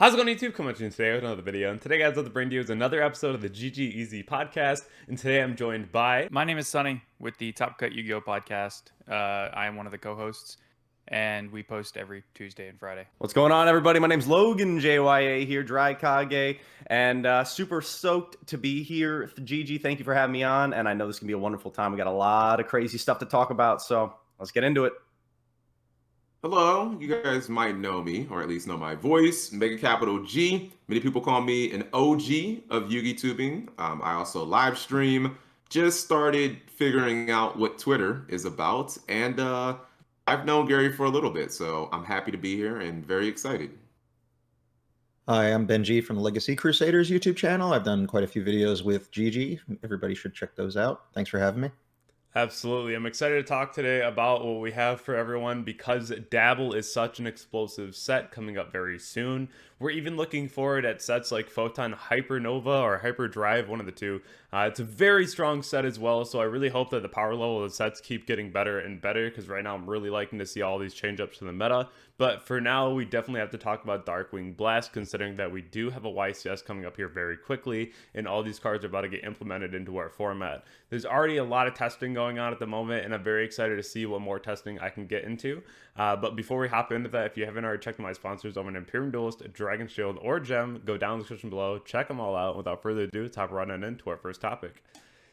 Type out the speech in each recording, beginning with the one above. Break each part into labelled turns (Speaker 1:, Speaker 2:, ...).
Speaker 1: How's it going, YouTube? Coming to you today with another video. And today, guys, what to bring to you is another episode of the GGYGO podcast. And today I'm joined by...
Speaker 2: My name is Sunny with the Topcutpodcast podcast. I am one of the co-hosts, and we post every Tuesday and Friday.
Speaker 3: What's going on, everybody? My name's Loganjya here, GGYGO, and super stoked to be here. Gigi, thank you for having me on, and I know this can be a wonderful time. We got a lot of crazy stuff to talk about, so let's get into it.
Speaker 4: Hello, you guys might know me, or at least know my voice, MegaCapitalG. Many people call me an OG of Yugi tubing. I also live stream. Just started figuring out what Twitter is about, and I've known Gary for a little bit, so I'm happy to be here and very excited.
Speaker 5: Hi, I'm Benji from the Legacycrusaders YouTube channel. I've done quite a few videos with Gigi. Everybody should check those out. Thanks for having me.
Speaker 1: Absolutely. I'm excited to talk today about what we have for everyone because Dabl is such an explosive set coming up very soon. We're even looking forward at sets like Photon Hypernova or Hyperdrive, one of the two. It's a very strong set as well, so I really hope that the power level of the sets keep getting better and better because right now I'm really liking to see all these change-ups to the meta. But for now, we definitely have to talk about Darkwing Blast, considering that we do have a YCS coming up here very quickly, and all these cards are about to get implemented into our format. There's already a lot of testing going on at the moment, and I'm very excited to see what more testing I can get into. But before we hop into that, if you haven't already checked my sponsors over an Imperium Duelist, Dragon Shield, or Gem, go down in the description below, check them all out. Without further ado, let's hop running into our first topic.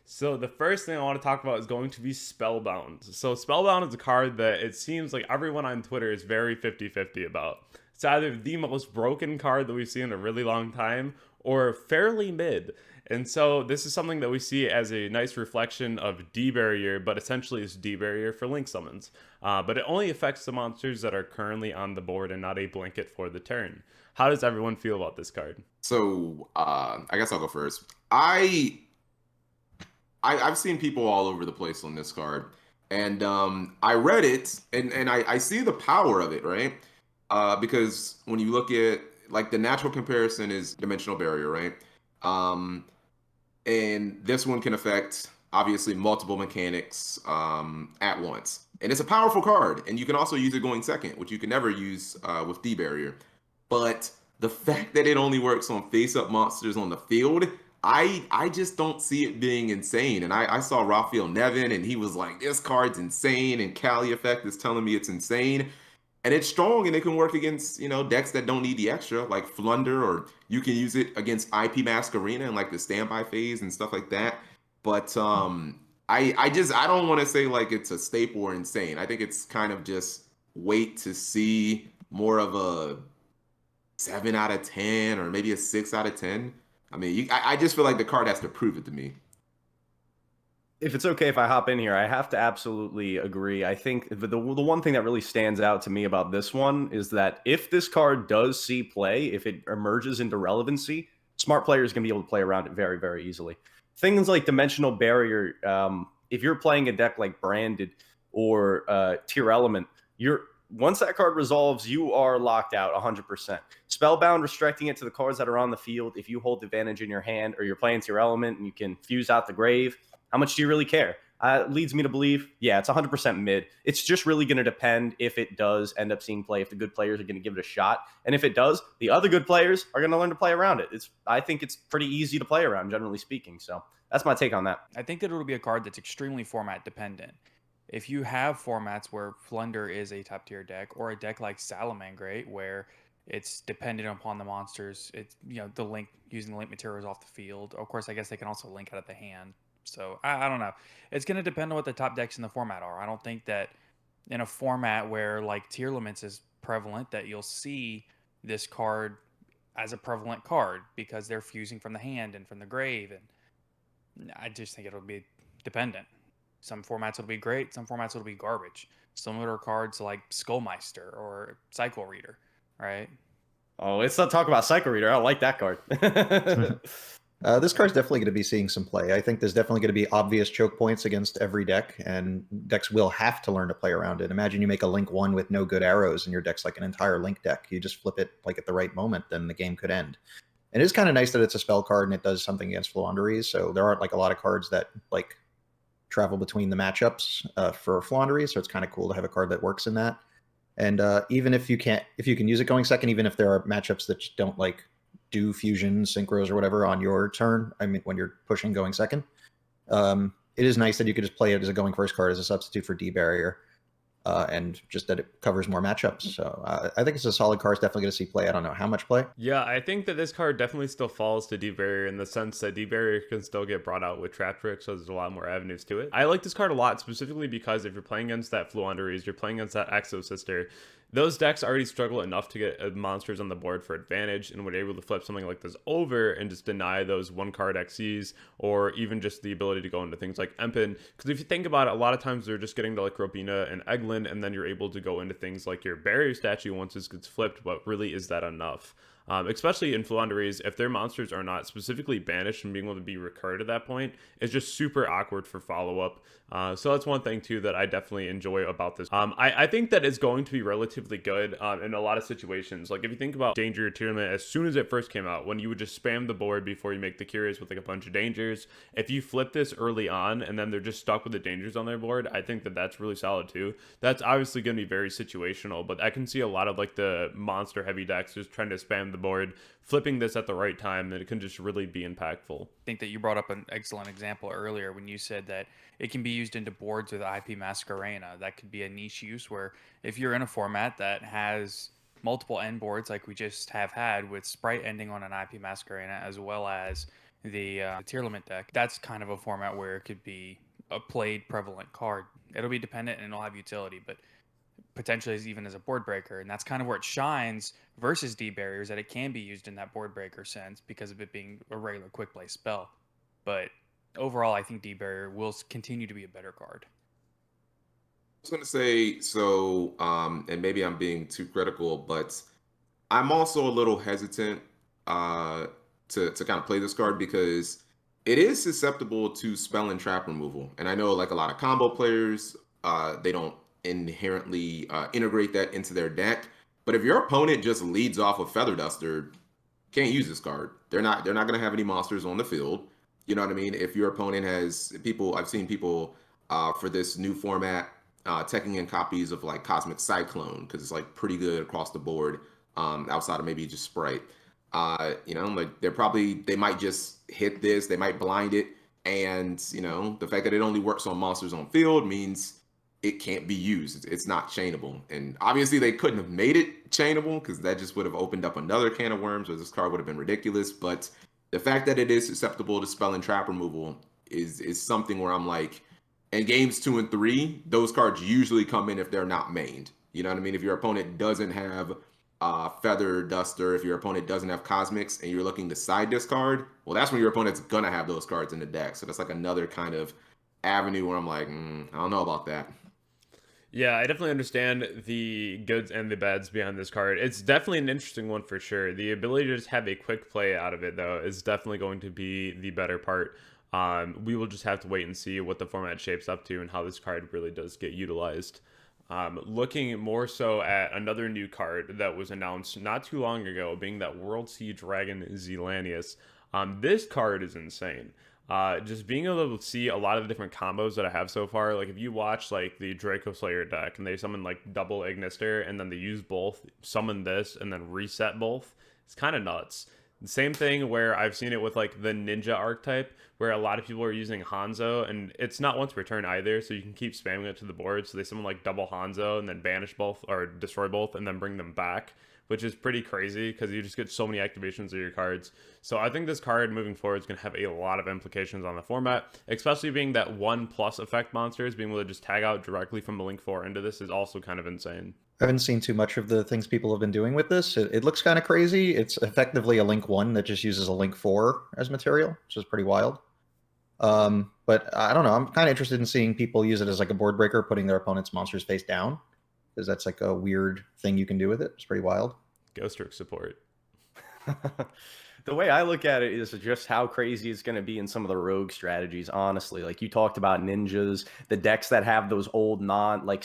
Speaker 1: So the first thing I want to talk about is going to be Spellbound. So Spellbound is a card that it seems like everyone on Twitter is very 50-50 about. It's either the most broken card that we've seen in a really long time or fairly mid. And so this is something that we see as a nice reflection of D-Barrier, but essentially it's D-Barrier for Link Summons. But it only affects the monsters that are currently on the board and not a blanket for the turn. How does everyone feel about this card?
Speaker 4: So I guess I'll go first. I've seen people all over the place on this card, and I read it, and I see the power of it, right? Because when you look at, like, the natural comparison is Dimensional Barrier, right? And this one can affect, obviously, multiple mechanics at once. And it's a powerful card, and you can also use it going second, which you can never use with D-Barrier. But the fact that it only works on face-up monsters on the field, I just don't see it being insane. And I saw Raphael Nevin, and he was like, this card's insane, and Cali Effect is telling me it's insane. And it's strong, and it can work against, you know, decks that don't need the extra, like Flunder, or you can use it against IP Mask Arena and like the standby phase and stuff like that. But I don't want to say like it's a staple or insane. I think it's kind of just wait to see, more of a 7 out of 10 or maybe a 6 out of 10. I mean, I just feel like the card has to prove it to me.
Speaker 3: If it's okay if I hop in here, I have to absolutely agree. I think the one thing that really stands out to me about this one is that if this card does see play, if it emerges into relevancy, smart players can be able to play around it very, very easily. Things like Dimensional Barrier, if you're playing a deck like Branded or Tier Element, once that card resolves, you are locked out 100%. Spellbound, restricting it to the cards that are on the field. If you hold advantage in your hand or you're playing Tier Element and you can fuse out the grave, how much do you really care? Leads me to believe, yeah, it's 100% mid. It's just really going to depend if it does end up seeing play, if the good players are going to give it a shot. And if it does, the other good players are going to learn to play around it. I think it's pretty easy to play around, generally speaking. So that's my take on that.
Speaker 2: I think that it'll be a card that's extremely format dependent. If you have formats where Flunder is a top tier deck, or a deck like Salamangreat where it's dependent upon the monsters, it's, you know, the link, using the link materials off the field. Of course, I guess they can also link out of the hand. So I don't know. It's going to depend on what the top decks in the format are. I don't think that in a format where like Tier Limits is prevalent that you'll see this card as a prevalent card because they're fusing from the hand and from the grave. And I just think it'll be dependent. Some formats will be great. Some formats will be garbage. Similar to cards like Skullmeister or Cycle Reader, right?
Speaker 3: Oh, let's not talk about Cycle Reader. I don't like that card.
Speaker 5: This card's definitely going to be seeing some play. I think there's definitely going to be obvious choke points against every deck, and decks will have to learn to play around it. Imagine you make a Link 1 with no good arrows, and your deck's like an entire Link deck. You just flip it like at the right moment, then the game could end. And it is kind of nice that it's a spell card and it does something against Flaunderies, so there aren't like a lot of cards that like travel between the matchups for Flaunderies, so it's kind of cool to have a card that works in that. And even if you can use it going second, even if there are matchups that don't like do fusion, synchros, or whatever on your turn, I mean, when you're pushing going second, it is nice that you could just play it as a going first card as a substitute for D-Barrier, and just that it covers more matchups. So I think it's a solid card. It's definitely going to see play. I don't know how much play.
Speaker 1: Yeah, I think that this card definitely still falls to D-Barrier in the sense that D-Barrier can still get brought out with Trap Trick, so there's a lot more avenues to it. I like this card a lot, specifically because if you're playing against that Fluanderies, you're playing against that Exo Sister, those decks already struggle enough to get monsters on the board for advantage, and when you're able to flip something like this over and just deny those one-card XCs, or even just the ability to go into things like Empen, because if you think about it, a lot of times they're just getting to like Robina and Eglin, and then you're able to go into things like your Barrier statue once this gets flipped, but really is that enough? Especially in Fluanderies, if their monsters are not specifically banished and being able to be recurred at that point, it's just super awkward for follow-up. So that's one thing, too, that I definitely enjoy about this. I think that it's going to be relatively good in a lot of situations. Like, if you think about Danger Tournament, as soon as it first came out, when you would just spam the board before you make the Curious with, like, a bunch of Dangers, if you flip this early on and then they're just stuck with the Dangers on their board, I think that that's really solid, too. That's obviously going to be very situational, but I can see a lot of, like, the monster-heavy decks just trying to spam the board, flipping this at the right time, and it can just really be impactful.
Speaker 2: I think that you brought up an excellent example earlier when you said that it can be used into boards with IP Masquerena. That could be a niche use where if you're in a format that has multiple end boards like we just have had with Sprite ending on an IP Masquerena as well as the tier limit deck, that's kind of a format where it could be a played prevalent card. It'll be dependent and it'll have utility, but potentially even as a board breaker, and that's kind of where it shines versus D-Barriers, that it can be used in that board breaker sense because of it being a regular quick play spell. But overall, I think D-Barrier will continue to be a better card.
Speaker 4: I was going to say, so, and maybe I'm being too critical, but I'm also a little hesitant to kind of play this card because it is susceptible to spell and trap removal. And I know like a lot of combo players, they don't inherently integrate that into their deck. But if your opponent just leads off with Feather Duster, can't use this card. They're not going to have any monsters on the field. You know what I mean? If your opponent has people, I've seen people for this new format teching in copies of like Cosmic Cyclone because it's like pretty good across the board outside of maybe just Sprite. You know, like they might just hit this, they might blind it, and you know the fact that it only works on monsters on field means it can't be used. It's not chainable. And obviously they couldn't have made it chainable because that just would have opened up another can of worms, or this card would have been ridiculous. But the fact that it is susceptible to spell and trap removal is something where I'm like, in games 2 and 3, those cards usually come in if they're not mained. You know what I mean? If your opponent doesn't have Feather Duster, if your opponent doesn't have Cosmics, and you're looking to side discard, well, that's when your opponent's gonna have those cards in the deck. So that's like another kind of avenue where I'm like, I don't know about that.
Speaker 1: Yeah, I definitely understand the goods and the bads behind this card. It's definitely an interesting one for sure. The ability to just have a quick play out of it, though, is definitely going to be the better part. We will just have to wait and see what the format shapes up to and how this card really does get utilized. Looking more so at another new card that was announced not too long ago, being that World Sea Dragon Zealantis. This card is insane. Just being able to see a lot of the different combos that I have so far. Like if you watch like the Draco Slayer deck and they summon like double Ignister and then they use both, summon this and then reset both, it's kind of nuts. The same thing where I've seen it with like the Ninja archetype, where a lot of people are using Hanzo, and it's not once per turn either, so you can keep spamming it to the board. So they summon like double Hanzo and then banish both or destroy both and then bring them back, which is pretty crazy because you just get so many activations of your cards. So I think this card moving forward is going to have a lot of implications on the format, especially being that 1+ effect monsters, being able to just tag out directly from the Link 4 into this is also kind of insane.
Speaker 5: I haven't seen too much of the things people have been doing with this. It looks kind of crazy. It's effectively a Link 1 that just uses a Link 4 as material, which is pretty wild. But I don't know. I'm kind of interested in seeing people use it as like a board breaker, putting their opponent's monsters face down, because that's like a weird thing you can do with it. It's pretty wild.
Speaker 1: Ghost Trick support.
Speaker 3: The way I look at it is just how crazy it's going to be in some of the rogue strategies, honestly. Like you talked about ninjas, the decks that have those old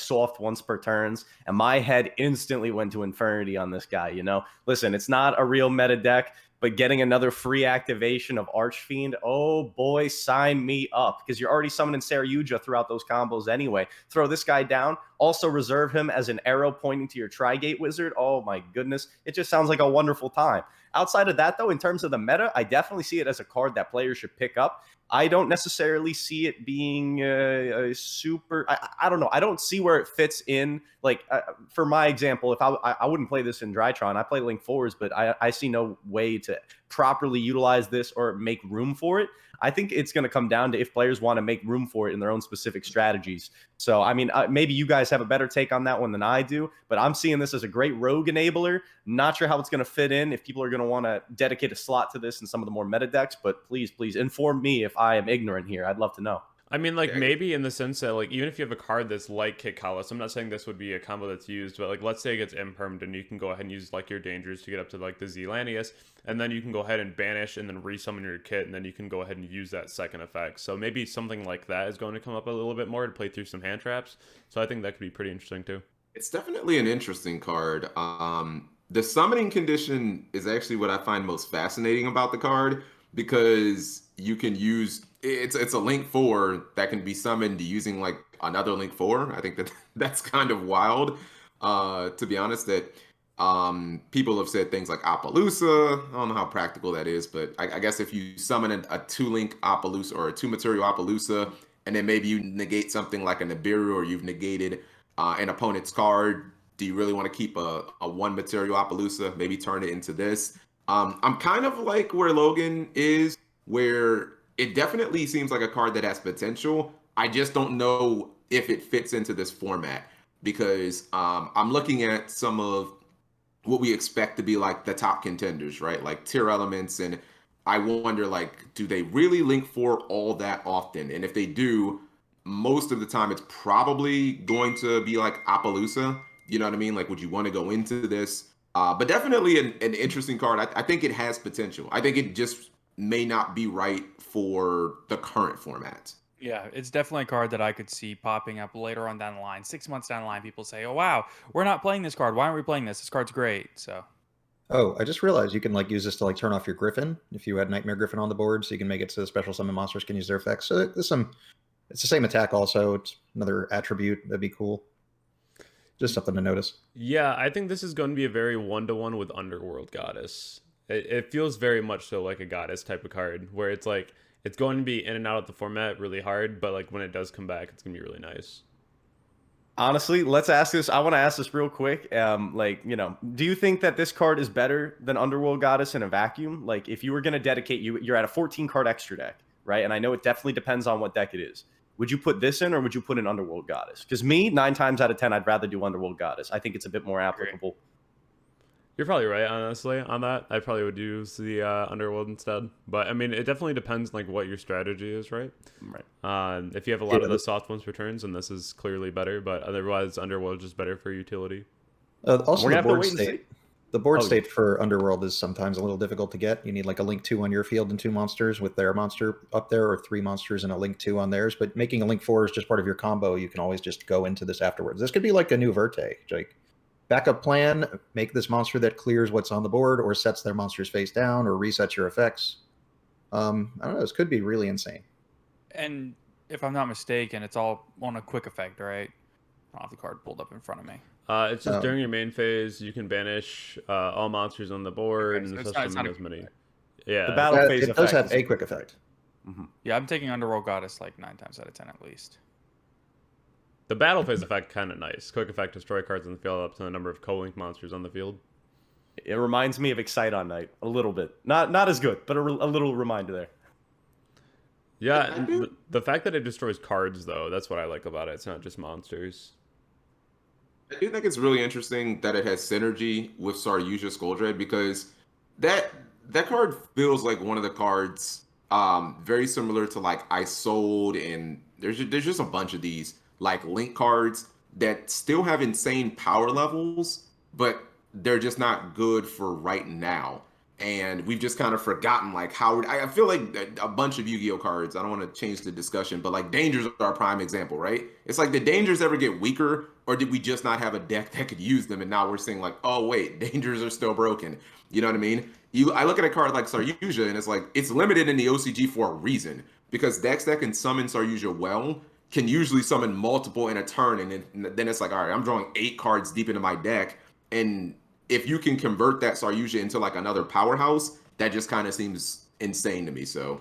Speaker 3: soft once per turns, and my head instantly went to Infernity on this guy, you know? Listen, it's not a real meta deck, but getting another free activation of Archfiend, oh boy, sign me up, because you're already summoning Saryuja throughout those combos anyway. Throw this guy down, also reserve him as an arrow pointing to your Trigate Wizard. Oh my goodness, it just sounds like a wonderful time. Outside of that, though, in terms of the meta, I definitely see it as a card that players should pick up. I don't necessarily see it being a super. I don't know. I don't see where it fits in. Like for my example, if I wouldn't play this in Drytron, I play Link 4s, but I see no way to properly utilize this or make room for it. I think it's going to come down to if players want to make room for it in their own specific strategies. So, I mean, maybe you guys have a better take on that one than I do, but I'm seeing this as a great rogue enabler. Not sure how it's going to fit in, if people are going to want to dedicate a slot to this in some of the more meta decks, but please inform me if I am ignorant here. I'd love to know.
Speaker 1: I mean, like, maybe in the sense that, like, even if you have a card that's like Kit Kalos, I'm not saying this would be a combo that's used, but, like, let's say it gets impermed, and you can go ahead and use, like, your dangers to get up to, like, the Zealantis, and then you can go ahead and banish and then resummon your kit, and then you can go ahead and use that second effect. So maybe something like that is going to come up a little bit more to play through some hand traps. So I think that could be pretty interesting, too.
Speaker 4: It's definitely an interesting card. The summoning condition is actually what I find most fascinating about the card, because you can use it's a Link 4 that can be summoned using like another Link 4. I think that's kind of wild. To be honest, that people have said things like Appaloosa. I don't know how practical that is, but I guess if you summon a 2-link Appaloosa or a 2-material Appaloosa, and then maybe you negate something like a Nibiru, or you've negated an opponent's card, do you really want to keep a 1-material Appaloosa? Maybe turn it into this. I'm kind of like where Logan is, where it definitely seems like a card that has potential. I just don't know if it fits into this format, because I'm looking at some of what we expect to be like the top contenders, right? Like tier elements, and I wonder, like, do they really Link 4 all that often? And if they do, most of the time it's probably going to be like Appaloosa. You know what I mean? Like, would you want to go into this? But definitely an interesting card. I think it has potential. I think it just may not be right for the current format.
Speaker 2: Yeah, it's definitely a card that I could see popping up later on down the line. 6 months down the line, people say, "Oh wow, we're not playing this card. Why aren't we playing this? This card's great." So,
Speaker 5: oh, I just realized you can like use this to like turn off your Griffin if you had Nightmare Griffin on the board, so you can make it so special summon monsters can use their effects. So there's some. It's the same attack also. It's another attribute. That'd be cool. Just something to notice.
Speaker 1: Yeah, I think this is going to be a very one-to-one with Underworld Goddess. It feels very much so like a Goddess type of card, where it's like it's going to be in and out of the format really hard, but like when it does come back, it's going to be really nice.
Speaker 3: Honestly, let's ask this. I want to ask this real quick. Like, you know, do you think that this card is better than Underworld Goddess in a vacuum? Like, if you were going to dedicate, you're at a 14-card extra deck, right? And I know it definitely depends on what deck it is. Would you put this in, or would you put in Underworld Goddess? Because me, 9 times out of 10, I'd rather do Underworld Goddess. I think it's a bit more applicable.
Speaker 1: You're probably right, honestly, on that. I probably would use the Underworld instead. But, I mean, it definitely depends, like, what your strategy is, right?
Speaker 3: Right.
Speaker 1: If you have a lot of the soft ones for turns, then this is clearly better. But otherwise, Underworld is just better for utility.
Speaker 5: Also,
Speaker 3: We're
Speaker 5: the
Speaker 3: gonna have to
Speaker 5: board
Speaker 3: wait and see.
Speaker 5: state. The board state for Underworld is sometimes a little difficult to get. You need like a Link 2 on your field and 2 monsters with their monster up there, or 3 monsters and a Link 2 on theirs. But making a Link 4 is just part of your combo. You can always just go into this afterwards. This could be like a new Verte. Like, backup plan, make this monster that clears what's on the board or sets their monsters face down or resets your effects. I don't know. This could be really insane.
Speaker 2: and if I'm not mistaken, it's all on a quick effect, right? I don't have the card pulled up in front of me.
Speaker 1: It's just during your main phase, you can banish all monsters on the board,
Speaker 2: Okay,
Speaker 1: and
Speaker 2: so
Speaker 1: such
Speaker 2: not
Speaker 1: as many. Yeah.
Speaker 3: The battle phase
Speaker 5: it does
Speaker 3: effect
Speaker 5: have
Speaker 3: is
Speaker 5: a quick effect.
Speaker 3: Mm-hmm.
Speaker 2: Yeah, I'm taking Underworld Goddess like 9 times out of 10 at least.
Speaker 1: The battle phase effect kind of nice. Quick effect, destroy cards on the field up to the number of co-link monsters on the field.
Speaker 3: It reminds me of Excite on Night a little bit. Not as good, but a little reminder there.
Speaker 1: Yeah, and the fact that it destroys cards, though, that's what I like about it. It's not just monsters.
Speaker 4: I do think it's really interesting that it has synergy with Saryuja Skuldred, because that card feels like one of the cards very similar to like I Sold, and there's just a bunch of these like Link cards that still have insane power levels, but they're just not good for right now. and we've just kind of forgotten like how I feel like a bunch of Yu-Gi-Oh cards. I don't want to change the discussion, but like dangers are a prime example, right? It's like, did dangers ever get weaker, or did we just not have a deck that could use them? And now we're saying like, oh wait, dangers are still broken. You know what I mean? I look at a card like Saryuja, and it's like it's limited in the OCG for a reason, because decks that can summon Saryuja well can usually summon multiple in a turn, and then it's like, all right, I'm drawing 8 cards deep into my deck, and if you can convert that Saryuja into like another powerhouse, that just kind of seems insane to me. So,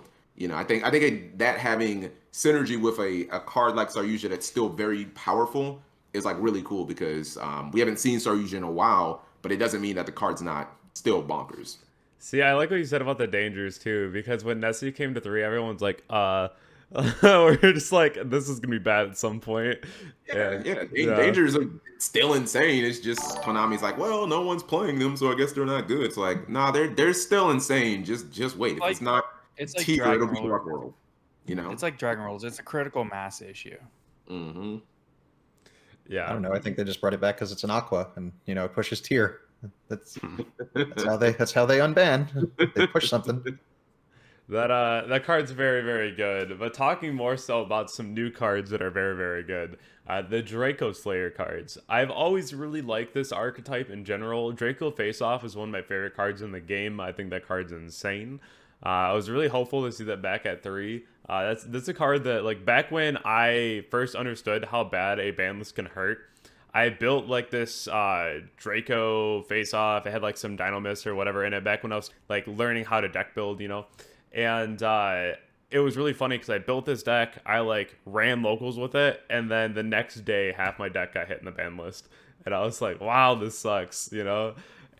Speaker 4: I think that having synergy with a card like Saryuja that's still very powerful is like really cool, because we haven't seen Saryuja in a while, but it doesn't mean that the card's not still bonkers.
Speaker 1: See, I like what you said about the dangers too, because when Nessie came to 3, everyone's like, we're just like, this is gonna be bad at some point.
Speaker 4: Yeah. Dangers are still insane. It's just Konami's like, well, no one's playing them, so I guess they're not good. It's like, nah, they're still insane. Just wait. If it's not
Speaker 2: it's like
Speaker 4: tier, it'll be
Speaker 2: Dragon
Speaker 4: Dark World.
Speaker 2: It's like Dragon Rolls. It's a critical mass issue.
Speaker 4: Mm-hmm.
Speaker 1: Yeah.
Speaker 5: I don't know. I think they just brought it back because it's an Aqua, and it pushes tier. That's how they unban. They push something.
Speaker 1: That card's very, very good. But talking more so about some new cards that are very, very good. The Draco Slayer cards. I've always really liked this archetype in general. Draco Face Off is one of my favorite cards in the game. I think that card's insane. I was really hopeful to see that back at 3. That's a card that, like, back when I first understood how bad a banlist can hurt, I built like this Draco Face Off. It had like some Dino Mist or whatever in it back when I was like learning how to deck build, and it was really funny because I built this deck. I like ran locals with it, and then the next day half my deck got hit in the ban list, and I was like, wow, this sucks,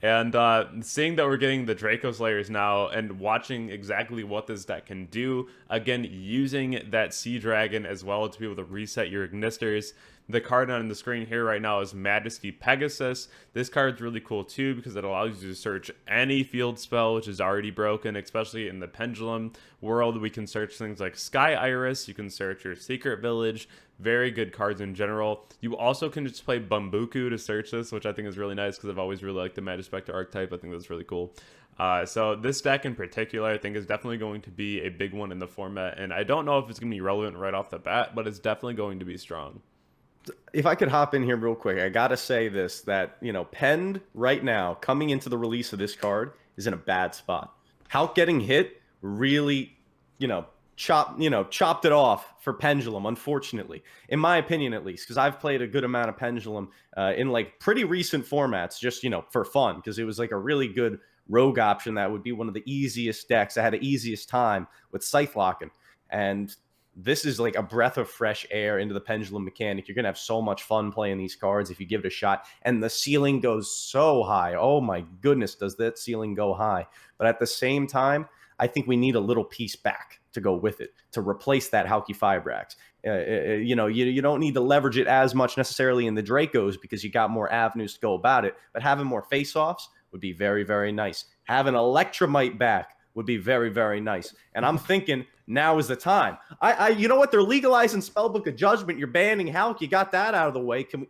Speaker 1: And seeing that we're getting the Draco Slayers now and watching exactly what this deck can do, again, using that Sea Dragon as well to be able to reset your Ignisters. The card on the screen here right now is Majesty Pegasus. This card's really cool too because it allows you to search any field spell which is already broken, especially in the Pendulum world. We can search things like Sky Iris, you can search your Secret Village. Very good cards in general. You also can just play Bumbuku to search this, which I think is really nice because I've always really liked the Magispector archetype. I think that's really cool. So this deck in particular, I think, is definitely going to be a big one in the format, and I don't know if it's going to be relevant right off the bat, but it's definitely going to be strong.
Speaker 3: If I could hop in here real quick, I gotta say this, that, Pend right now, coming into the release of this card, is in a bad spot. Hulk getting hit really, chopped it off for Pendulum, unfortunately. In my opinion, at least, because I've played a good amount of Pendulum in like pretty recent formats, just, for fun, because it was like a really good rogue option that would be one of the easiest decks. I had the easiest time with Scythe Locking. And this is like a breath of fresh air into the Pendulum mechanic. You're going to have so much fun playing these cards if you give it a shot. And the ceiling goes so high. Oh my goodness, does that ceiling go high. But at the same time, I think we need a little piece back to go with it, to replace that Halki Fibrax. You don't need to leverage it as much necessarily in the Dracos because you got more avenues to go about it. But having more face-offs would be very, very nice. Having Electromite back would be very, very nice. And I'm thinking now is the time. You know what? They're legalizing Spellbook of Judgment. You're banning Hulk. You got that out of the way. Can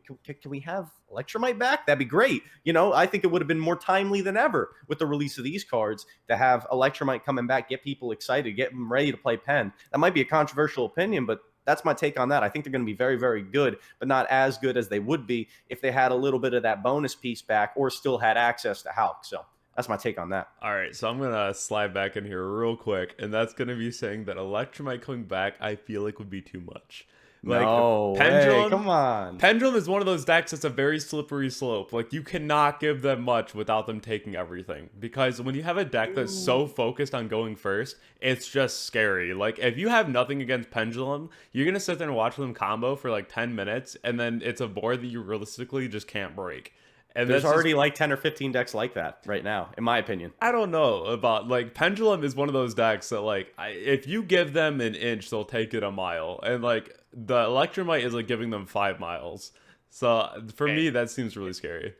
Speaker 3: we have Electromite back? That'd be great. I think it would have been more timely than ever with the release of these cards to have Electromite coming back, get people excited, get them ready to play Pen. That might be a controversial opinion, but that's my take on that. I think they're going to be very, very good, but not as good as they would be if they had a little bit of that bonus piece back or still had access to Hulk. So that's my take on that.
Speaker 1: All right, so I'm going to slide back in here real quick, and that's going to be saying that Electromite coming back, I feel like would be too much. Like,
Speaker 3: no
Speaker 1: Pendulum,
Speaker 3: way. Come on.
Speaker 1: Pendulum is one of those decks that's a very slippery slope. Like, you cannot give them much without them taking everything. Because when you have a deck that's so focused on going first, it's just scary. Like, if you have nothing against Pendulum, you're going to sit there and watch them combo for like 10 minutes, and then it's a board that you realistically just can't break. And
Speaker 3: there's already like 10 or 15 decks like that right now, in my opinion.
Speaker 1: I don't know about, like, Pendulum is one of those decks that, like, if you give them an inch, they'll take it a mile. And, like, the Electromite is, like, giving them 5 miles. So, for me, that seems really scary.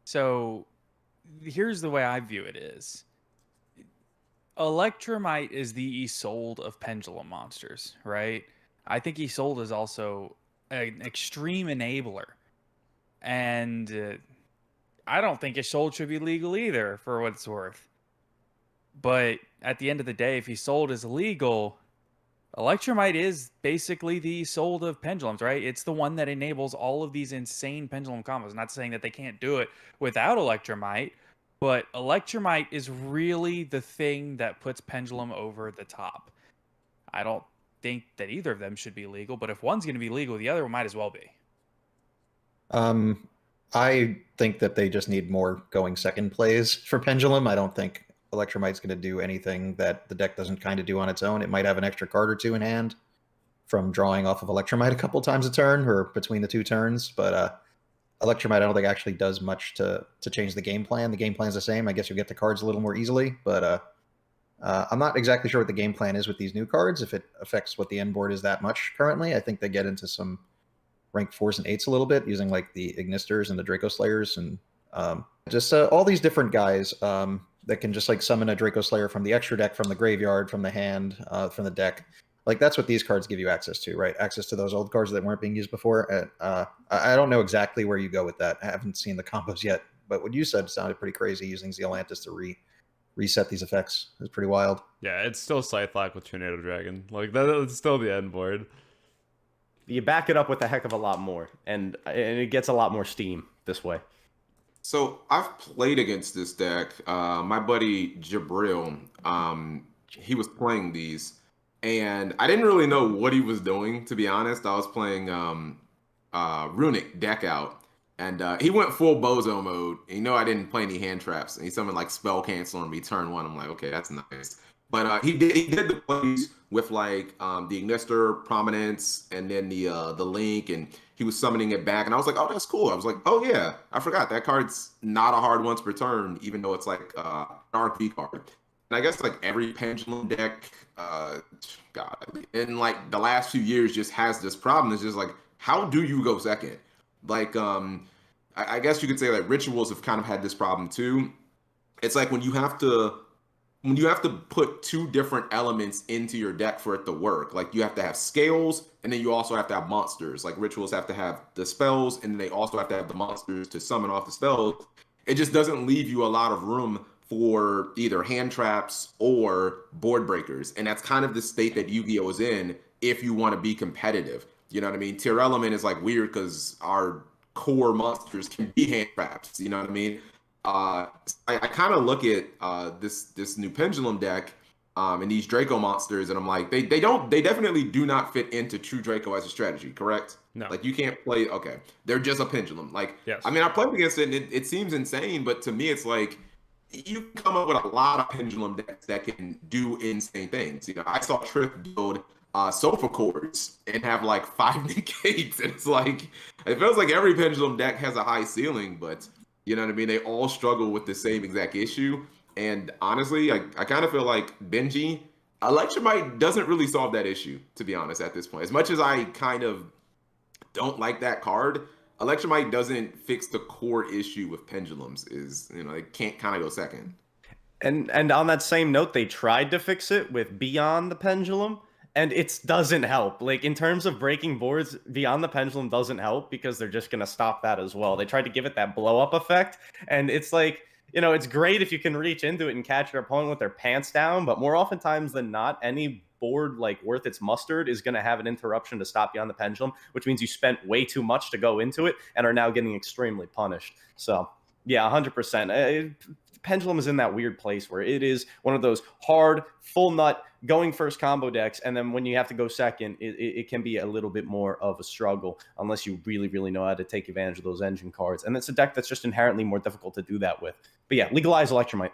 Speaker 2: So, here's the way I view it is. Electromite is the Isolde of Pendulum monsters, right? I think Isolde is also an extreme enabler. And I don't think Isolde should be legal either, for what it's worth. But at the end of the day, if he's sold as legal, Electromite is basically the sold of pendulums, right? It's the one that enables all of these insane pendulum combos. Not saying that they can't do it without Electromite, but Electromite is really the thing that puts pendulum over the top. I don't think that either of them should be legal, but if one's going to be legal, the other one might as well be.
Speaker 5: I think that they just need more going second plays for Pendulum. I don't think Electromite's going to do anything that the deck doesn't kind of do on its own. It might have an extra card or two in hand from drawing off of Electromite a couple times a turn or between the two turns, but Electromite I don't think actually does much to change the game plan. The game plan's the same. I guess you'll get the cards a little more easily, but I'm not exactly sure what the game plan is with these new cards, if it affects what the end board is that much currently. I think they get into some rank 4s and 8s a little bit, using like the Ignisters and the Draco Slayers and just all these different guys that can just like summon a Draco Slayer from the extra deck, from the graveyard, from the hand, from the deck. Like that's what these cards give you access to, right? Access to those old cards that weren't being used before. I don't know exactly where you go with that. I haven't seen the combos yet, but what you said sounded pretty crazy, using Zealantis to reset these effects. It's pretty wild.
Speaker 1: Yeah, it's still Scythe with Tornado Dragon. Like that's still the end board.
Speaker 3: You back it up with a heck of a lot more, and it gets a lot more steam this way.
Speaker 4: So I've played against this deck. My buddy Jabril, he was playing these, and I didn't really know what he was doing, to be honest. I was playing Runic deck out, and he went full bozo mode. You know, I didn't play any hand traps, and he summoned like spell cancel on me turn one. I'm like, okay, that's nice. But he did the plays with like the Ignister Prominence and then the Link, and he was summoning it back, and I was like, oh, that's cool. I was like, oh yeah, I forgot that card's not a hard once per turn, even though it's like an RP card. And I guess like every Pendulum deck, God, in like the last few years just has this problem. It's just like, how do you go second? Like, I guess you could say like Rituals have kind of had this problem too. It's like when you have to put two different elements into your deck for it to work. Like you have to have scales, and then you also have to have monsters. Like Rituals have to have the spells, and they also have to have the monsters to summon off the spells. It just doesn't leave you a lot of room for either hand traps or board breakers. And that's kind of the state that Yu-Gi-Oh! Is in if you want to be competitive. You know what I mean? Tier Element is like weird because our core monsters can be hand traps. You know what I mean? I kind of look at this new Pendulum deck and these Draco monsters, and I'm like, they definitely do not fit into true Draco as a strategy, correct?
Speaker 1: No.
Speaker 4: Like you can't play. Okay, they're just a Pendulum. Like,
Speaker 1: yes.
Speaker 4: I mean, I played against it, and it seems insane, but to me, it's like you can come up with a lot of Pendulum decks that can do insane things. You know, I saw Trick build Sofa Chords and have like 5 negates, and it's like it feels like every Pendulum deck has a high ceiling, but you know what I mean? They all struggle with the same exact issue. And honestly, I kind of feel like Benji, Electromite doesn't really solve that issue, to be honest, at this point. As much as I kind of don't like that card, Electromite doesn't fix the core issue with Pendulums. Is, you know, it can't kind of go second.
Speaker 3: And on that same note, they tried to fix it with Beyond the Pendulum, and it doesn't help. Like, in terms of breaking boards, Beyond the Pendulum doesn't help because they're just going to stop that as well. They tried to give it that blow-up effect, and it's like, you know, it's great if you can reach into it and catch your opponent with their pants down, but more oftentimes than not, any board like worth its mustard is going to have an interruption to stop Beyond the Pendulum, which means you spent way too much to go into it and are now getting extremely punished. So, yeah, 100%. Pendulum is in that weird place where it is one of those hard, full nut, going first combo decks, and then when you have to go second, it can be a little bit more of a struggle unless you really, really know how to take advantage of those engine cards. And it's a deck that's just inherently more difficult to do that with. But yeah, legalize Electromite.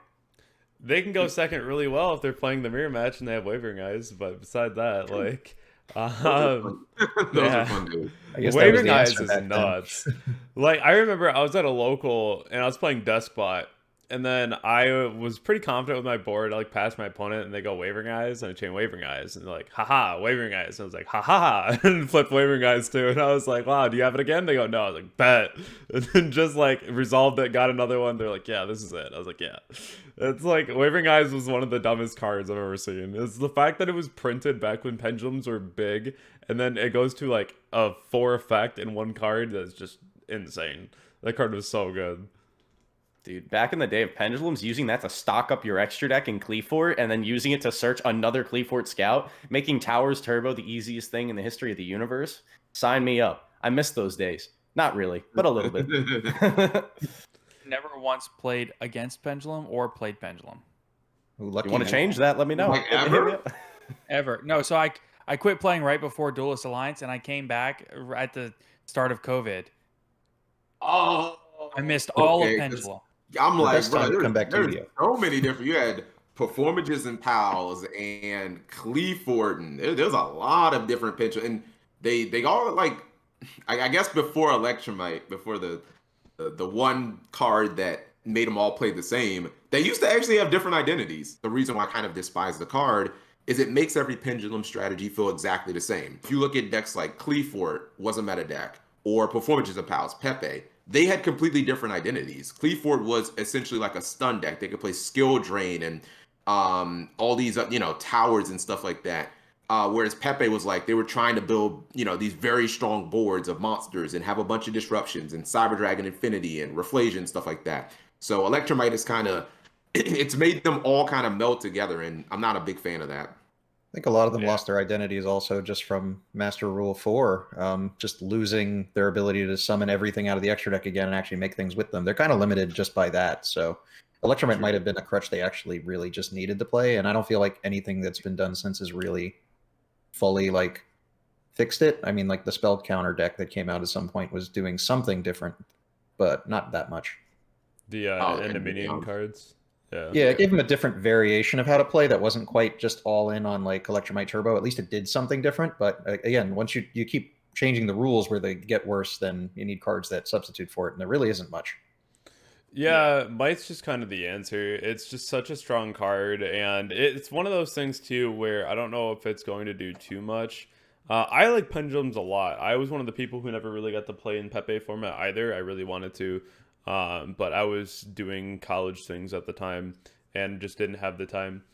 Speaker 1: They can go second really well if they're playing the mirror match and they have Wavering Eyes, but beside that, like,
Speaker 4: Those are fun, dude.
Speaker 1: Wavering Eyes is nuts. Like, I remember I was at a local and I was playing Deskbot, and then I was pretty confident with my board. I like passed my opponent, and they go Wavering Eyes, and I chain Wavering Eyes, and they're like, haha, Wavering Eyes. And I was like, haha, and flipped Wavering Eyes too. And I was like, wow, do you have it again? They go, no. I was like, bet. And then just like resolved it, got another one. They're like, yeah, this is it. I was like, yeah. It's like Wavering Eyes was one of the dumbest cards I've ever seen. It's the fact that it was printed back when pendulums were big, and then it goes to like a 4 effect in one card that's just insane. That card was so good.
Speaker 3: Dude, back in the day of pendulums, using that to stock up your extra deck in Cleafort and then using it to search another Cleafort scout, making Towers Turbo the easiest thing in the history of the universe. Sign me up. I miss those days. Not really, but a little bit.
Speaker 2: Never once played against Pendulum or played Pendulum.
Speaker 5: Ooh, lucky
Speaker 3: You want to
Speaker 5: man.
Speaker 3: change that? Let me know.
Speaker 4: Like ever?
Speaker 2: Ever. No, so I quit playing right before Duelist Alliance, and I came back at the start of COVID.
Speaker 4: Oh,
Speaker 2: I missed all of
Speaker 4: okay, 'cause
Speaker 2: Pendulum.
Speaker 4: I'm
Speaker 5: The
Speaker 4: like,
Speaker 5: best time to come back to
Speaker 4: there's
Speaker 5: you.
Speaker 4: so many different. You had Performages and Pals and Cleafort, and there's a lot of different pitches, and they all like, I guess before Electromite, before the one card that made them all play the same, they used to actually have different identities. The reason why I kind of despise the card is it makes every pendulum strategy feel exactly the same. If you look at decks like Cleafort was a meta deck, or Performages and Pals, Pepe, they had completely different identities. Cleafort was essentially like a stun deck. They could play Skill Drain and all these towers and stuff like that. Whereas Pepe was like, they were trying to build, these very strong boards of monsters and have a bunch of disruptions and Cyber Dragon Infinity and Reflasion, stuff like that. So Electromite is kind of, it's made them all kind of meld together, and I'm not a big fan of that.
Speaker 5: I think a lot of them
Speaker 1: Yeah.
Speaker 5: lost their identities also just from Master Rule 4, just losing their ability to summon everything out of the extra deck again and actually make things with them. They're kind of limited just by that. So Electromite might have been a crutch they actually really just needed to play, and I don't feel like anything that's been done since has really fully like fixed it. I mean, like the spell counter deck that came out at some point was doing something different, but not that much.
Speaker 1: The
Speaker 4: and
Speaker 1: Endominion cards.
Speaker 5: Yeah, it gave them a different variation of how to play that wasn't quite just all in on like Electromite Turbo. At least it did something different. But again, once you keep changing the rules where they get worse, then you need cards that substitute for it, and there really isn't much.
Speaker 1: Yeah, Might's just kind of the answer. It's just such a strong card, and it's one of those things too where I don't know if it's going to do too much. I like pendulums a lot. I was one of the people who never really got to play in Pepe format either. I really wanted to, but I was doing college things at the time and just didn't have the time.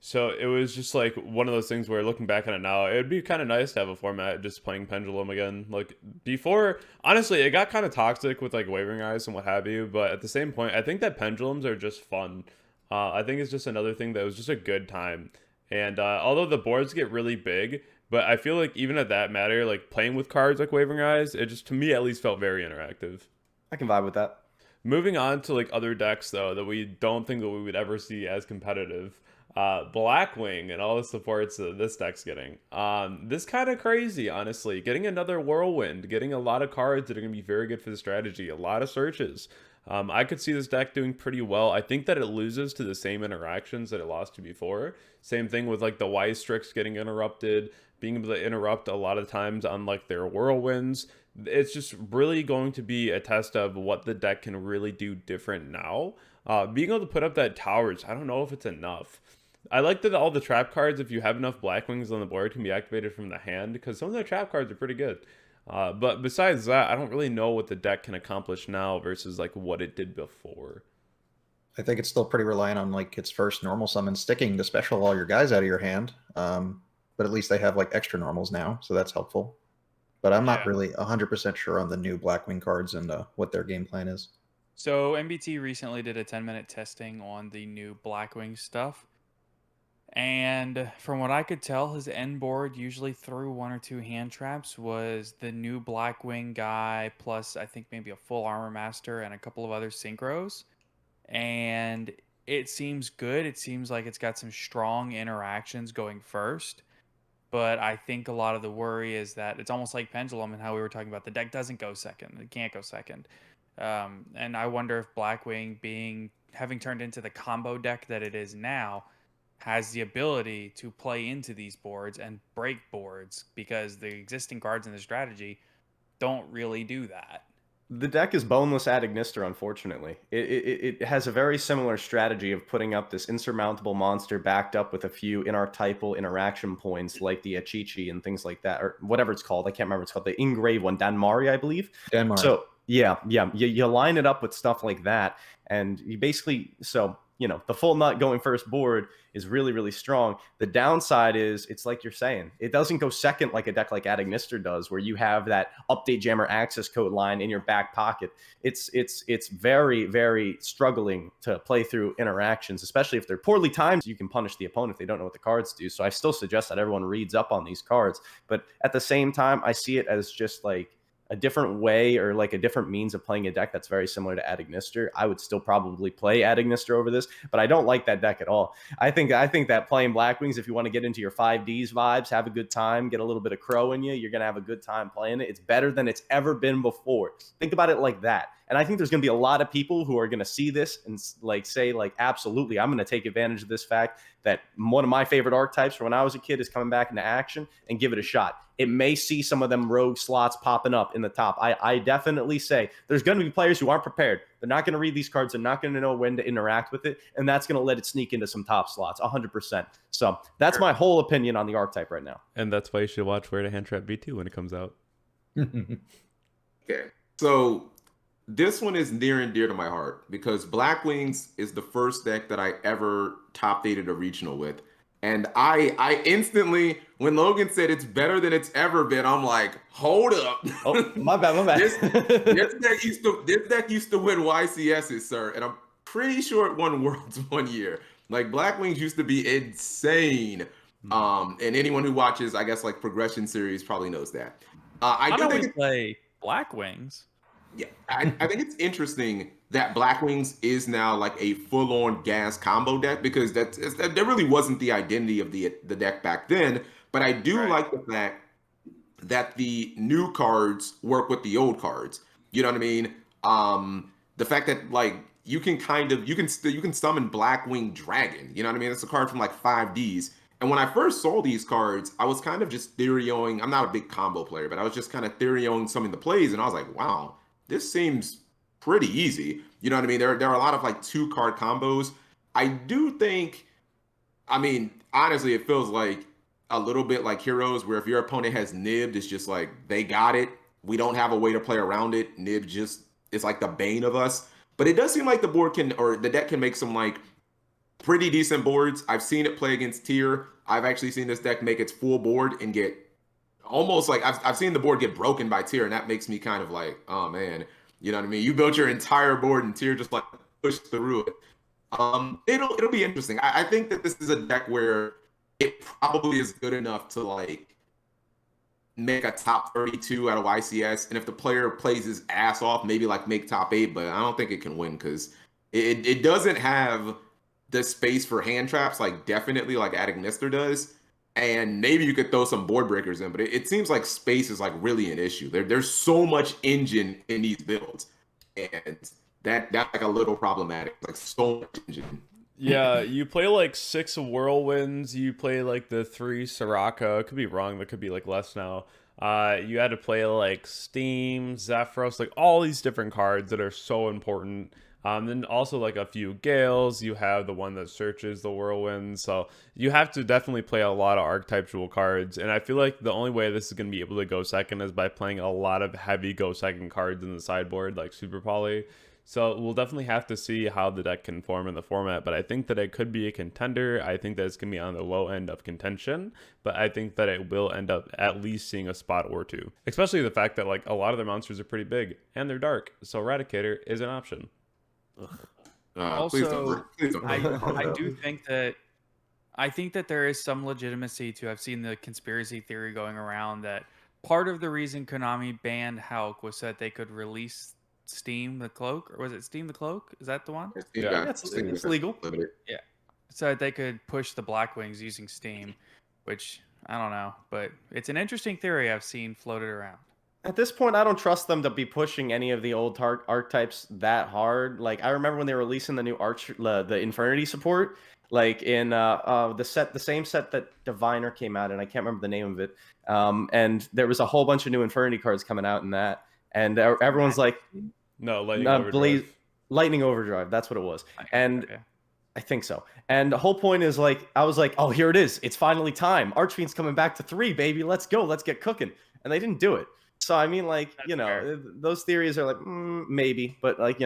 Speaker 1: So it was just like one of those things where looking back on it now, it would be kind of nice to have a format just playing Pendulum again. Like before, honestly, it got kind of toxic with like Wavering Eyes and what have you. But at the same point, I think that Pendulums are just fun. I think it's just another thing that was just a good time. And although the boards get really big, but I feel like even at that matter, like playing with cards like Wavering Eyes, it just to me at least felt very interactive.
Speaker 3: I can vibe with that.
Speaker 1: Moving on to like other decks though that we don't think that we would ever see as competitive. Blackwing and all the supports that this deck's getting. This kind of crazy, honestly. Getting another Whirlwind, getting a lot of cards that are going to be very good for the strategy, a lot of searches. I could see this deck doing pretty well. I think that it loses to the same interactions that it lost to before. Same thing with like the Wise Strix getting interrupted, being able to interrupt a lot of times on like their Whirlwinds. It's just really going to be a test of what the deck can really do different now. Being able to put up that towers, I don't know if it's enough. I like that all the trap cards, if you have enough Blackwings on the board, can be activated from the hand, because some of the trap cards are pretty good. But besides that, I don't really know what the deck can accomplish now versus like what it did before.
Speaker 5: I think it's still pretty reliant on like its first normal summon sticking to special all your guys out of your hand. But at least they have like extra normals now, so that's helpful. But I'm not really 100% sure on the new Blackwing cards and what their game plan is.
Speaker 2: So MBT recently did a 10-minute testing on the new Blackwing stuff. And from what I could tell, his end board usually through one or two hand traps was the new Blackwing guy, plus I think maybe a full Armor Master and a couple of other synchros. And it seems good. It seems like it's got some strong interactions going first. But I think a lot of the worry is that it's almost like Pendulum and how we were talking about. The deck doesn't go second. It can't go second. And I wonder if Blackwing having turned into the combo deck that it is now, has the ability to play into these boards and break boards, because the existing cards in the strategy don't really do that.
Speaker 3: The deck is boneless ad ignister, unfortunately. It has a very similar strategy of putting up this insurmountable monster backed up with a few inarchetypal interaction points like the Achichi and things like that, or whatever it's called. I can't remember what it's called. The Engrave one, Danmari, I believe.
Speaker 5: Danmari.
Speaker 3: So, yeah. You line it up with stuff like that, and you basically... So, the full nut going first board is really, really strong. The downside is it's like you're saying, it doesn't go second like a deck like Adagnister does, where you have that update jammer access code line in your back pocket. It's very, very struggling to play through interactions, especially if they're poorly timed. You can punish the opponent if they don't know what the cards do. So I still suggest that everyone reads up on these cards. But at the same time, I see it as just like a different way, or like a different means of playing a deck that's very similar to Adagnister. I would still probably play Adagnister over this, but I don't like that deck at all. I think that playing Blackwings, if you want to get into your 5Ds vibes, have a good time, get a little bit of Crow in you, you're going to have a good time playing it. It's better than it's ever been before. Think about it like that. And I think there's going to be a lot of people who are going to see this and like say like, absolutely, I'm going to take advantage of this fact that one of my favorite archetypes from when I was a kid is coming back into action, and give it a shot. It may see some of them rogue slots popping up in the top. I definitely say there's going to be players who aren't prepared. They're not going to read these cards. They're not going to know when to interact with it. And that's going to let it sneak into some top slots 100%. So that's my whole opinion on the archetype right now.
Speaker 1: And that's why you should watch Where to Hand Trap V2 when it comes out.
Speaker 4: Okay. So this one is near and dear to my heart because Blackwings is the first deck that I ever top dated a regional with. And I instantly, when Logan said it's better than it's ever been, I'm like, hold up.
Speaker 3: Oh, my bad.
Speaker 4: This deck used to win YCSs, sir. And I'm pretty sure it won Worlds one year. Like, Blackwings used to be insane. And anyone who watches, I guess, like Progression series probably knows that.
Speaker 2: I do think play Blackwings.
Speaker 4: Yeah, I think it's interesting that Blackwings is now like a full-on gas combo deck, because that really wasn't the identity of the deck back then. But I do like the fact that the new cards work with the old cards. You know what I mean? The fact that like you can summon Blackwing Dragon. You know what I mean? It's a card from like 5Ds. And when I first saw these cards, I was kind of just theorying. I'm not a big combo player, but I was just kind of theorying some of the plays, and I was like, wow, this seems pretty easy. You know what I mean? There are a lot of like 2-card combos. I do think, I mean, honestly, it feels like a little bit like Heroes, where if your opponent has Nibbed, it's just like, they got it. We don't have a way to play around it. Nib just is like the bane of us. But it does seem like the deck can make some like pretty decent boards. I've seen it play against tier. I've actually seen this deck make its full board and get almost like I've seen the board get broken by tier, and that makes me kind of like, oh man, you know what I mean? You built your entire board and tier just like pushed through it. It'll be interesting. I think that this is a deck where it probably is good enough to like make a top 32 out of YCS, and if the player plays his ass off, maybe like make top 8, but I don't think it can win because it doesn't have the space for hand traps, like definitely like Adagnister does. And maybe you could throw some board breakers in, but it seems like space is like really an issue. There's so much engine in these builds, and that's like a little problematic. Like so much engine.
Speaker 1: Yeah, you play like 6 Whirlwinds, you play like the 3 Soraka. I could be wrong, that could be like less now. You had to play like Steam, Zephyros, like all these different cards that are so important. Then also like a few Gales, you have the one that searches the Whirlwind, so you have to definitely play a lot of archetypal cards, and I feel like the only way this is going to be able to go second is by playing a lot of heavy go second cards in the sideboard, like Super Poly. So we'll definitely have to see how the deck can form in the format, but I think that it could be a contender. I think that it's going to be on the low end of contention, but I think that it will end up at least seeing a spot or two, especially the fact that like a lot of their monsters are pretty big and they're dark, so Eradicator is an option.
Speaker 2: Also, I do think that there is some legitimacy to. I've seen the conspiracy theory going around that part of the reason Konami banned Hulk was so that they could release Steam the Cloak, or was it Steam the Cloak? Is that the one?
Speaker 3: Yeah, it's legal.
Speaker 2: Yeah, so that they could push the Blackwings using Steam, which I don't know, but it's an interesting theory I've seen floated around.
Speaker 3: At this point, I don't trust them to be pushing any of the old archetypes that hard. Like, I remember when they were releasing the new the Infernity support, like in the same set that Diviner came out in. I can't remember the name of it. And there was a whole bunch of new Infernity cards coming out in that. And everyone's like,
Speaker 1: no, Lightning Overdrive.
Speaker 3: Lightning Overdrive, that's what it was. And okay. I think so. And the whole point is like, I was like, oh, here it is. It's finally time. Archfiend's coming back to 3, baby. Let's go. Let's get cooking. And they didn't do it. So, I mean, like, that's fair. Those theories are like, maybe. But, like,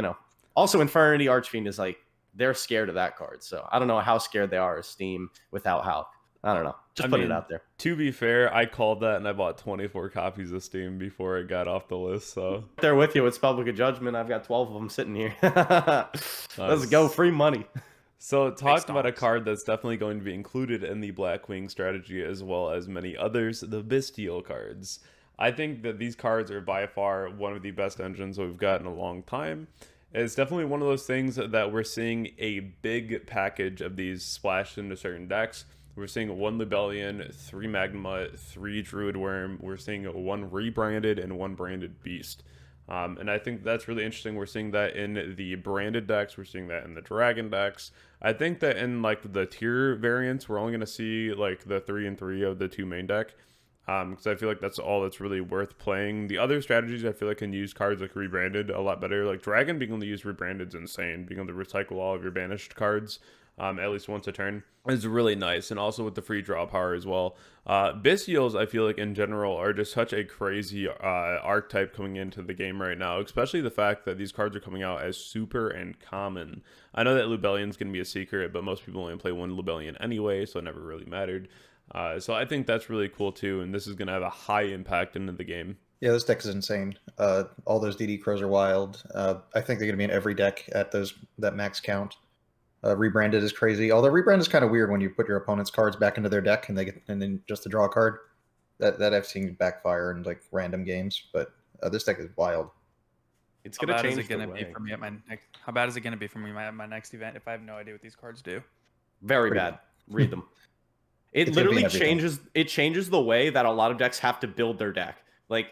Speaker 3: also Infernity Archfiend is, like, they're scared of that card. So I don't know how scared they are of Steam without Hulk. I don't know. Just put it out there.
Speaker 1: To be fair, I called that and I bought 24 copies of Steam before it got off the list. So
Speaker 3: they're with you with Spellbound Judgment. I've got 12 of them sitting here. Let's go, free money.
Speaker 1: So talk about a card that's definitely going to be included in the Blackwing strategy as well as many others, the Bestial cards. I think that these cards are by far one of the best engines we've got in a long time. It's definitely one of those things that we're seeing a big package of these splashed into certain decks. We're seeing 1 Libellion, 3 Magma, 3 Druid Worm. We're seeing 1 rebranded and 1 branded Beast. And I think that's really interesting. We're seeing that in the branded decks. We're seeing that in the Dragon decks. I think that in like the tier variants, we're only going to see like the 3 and 3 of the 2 main deck. Because I feel like that's all that's really worth playing. The other strategies I feel like can use cards like rebranded a lot better. Like Dragon being able to use rebranded is insane. Being able to recycle all of your banished cards at least once a turn is really nice, and also with the free draw power as well. Bestials, I feel like in general are just such a crazy archetype coming into the game right now, especially the fact that these cards are coming out as super and common. I know that Lubellion's going to be a secret, but most people only play 1 Lubellion anyway, so it never really mattered. So I think that's really cool too, and this is going to have a high impact into the game.
Speaker 5: Yeah, this deck is insane. All those DD Crows are wild. I think they're going to be in every deck at that max count. Rebranded is crazy. Although rebrand is kind of weird when you put your opponent's cards back into their deck and then just to draw a card. That I've seen backfire in like random games, but this deck is wild.
Speaker 3: It's gonna change.
Speaker 2: How bad is it gonna be for me at my next? How bad is it gonna be for me at my next event if I have no idea what these cards do?
Speaker 3: Very bad. Read them. It literally changes. It changes the way that a lot of decks have to build their deck. Like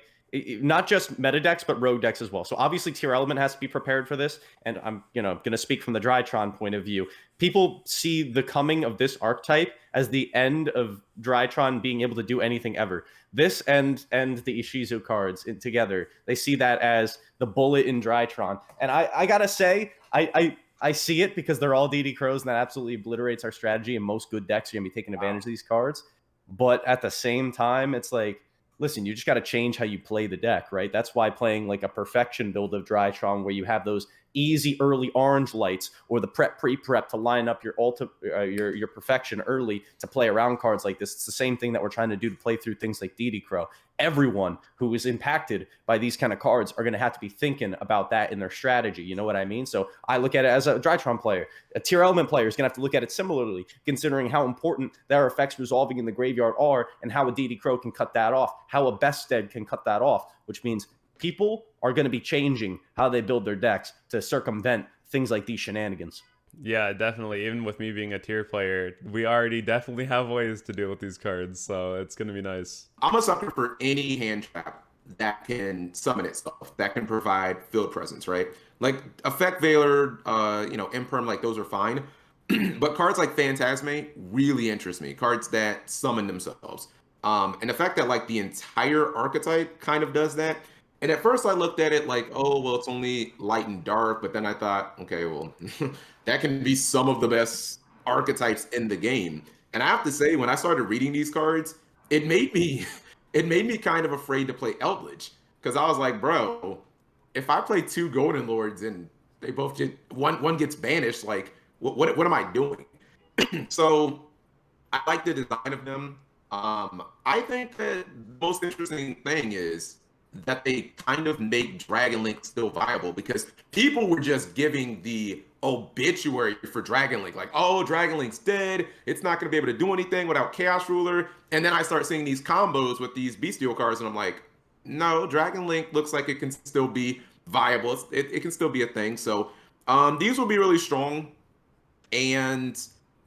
Speaker 3: not just meta decks, but rogue decks as well. So obviously Tier Element has to be prepared for this. And I'm, going to speak from the Drytron point of view. People see the coming of this archetype as the end of Drytron being able to do anything ever. This and the Ishizu cards together, they see that as the bullet in Drytron. And I gotta say, I see it because they're all DD Crows, and that absolutely obliterates our strategy. And most good decks are going to be taking advantage of these cards. But at the same time, it's like, listen, you just got to change how you play the deck, right? That's why playing like a perfection build of Drytron, where you have those easy early orange lights or the pre-prep to line up your your perfection early to play around cards like this. It's the same thing that we're trying to do to play through things like DD Crow. Everyone who is impacted by these kind of cards are going to have to be thinking about that in their strategy. You know what I mean? So I look at it as a Drytron player. A Tier Element player is going to have to look at it similarly, considering how important their effects resolving in the graveyard are and how a DD Crow can cut that off, how a Bested can cut that off, which means people are going to be changing how they build their decks to circumvent things like these shenanigans.
Speaker 1: Yeah, definitely. Even with me being a tier player, we already definitely have ways to deal with these cards, so it's going to be nice.
Speaker 4: I'm a sucker for any hand trap that can summon itself, that can provide field presence, right? Like Effect Veiler, Imperm, like those are fine. But cards like Phantasmate really interest me. Cards that summon themselves. And the fact that like the entire archetype kind of does that. And at first I looked at it like, oh, well, it's only light and dark. But then I thought, okay, well, that can be some of the best archetypes in the game. And I have to say, when I started reading these cards, it made me kind of afraid to play Eldritch. Because I was like, bro, if I play 2 Golden Lords and they both get one gets banished, like what am I doing? So I like the design of them. I think that the most interesting thing is that they kind of make Dragon Link still viable, because people were just giving the obituary for Dragon Link. Like, oh, Dragon Link's dead. It's not going to be able to do anything without Chaos Ruler. And then I start seeing these combos with these Bestial cards, and I'm like, no, Dragon Link looks like it can still be viable. It can still be a thing. So these will be really strong. And,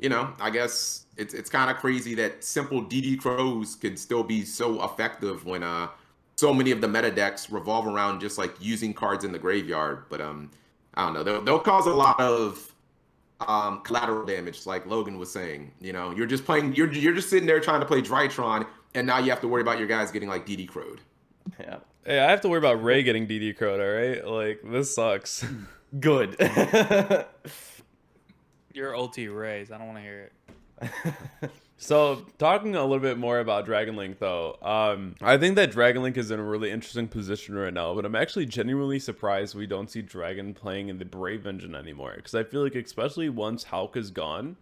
Speaker 4: I guess it's kind of crazy that simple DD Crows can still be so effective when so many of the meta decks revolve around just like using cards in the graveyard. But I don't know, they'll cause a lot of collateral damage, like Logan was saying. You're just sitting there trying to play Drytron, and now you have to worry about your guys getting like DD Crowed.
Speaker 3: Yeah.
Speaker 1: Hey, I have to worry about Ray getting DD Crowed, all right? Like, this sucks.
Speaker 3: Good.
Speaker 2: Your ulti Rays, I don't want to hear it.
Speaker 1: So, talking a little bit more about Dragon Link, though, I think that Dragon Link is in a really interesting position right now, but I'm actually genuinely surprised we don't see Dragon playing in the Brave engine anymore, because I feel like, especially once Hulk is gone,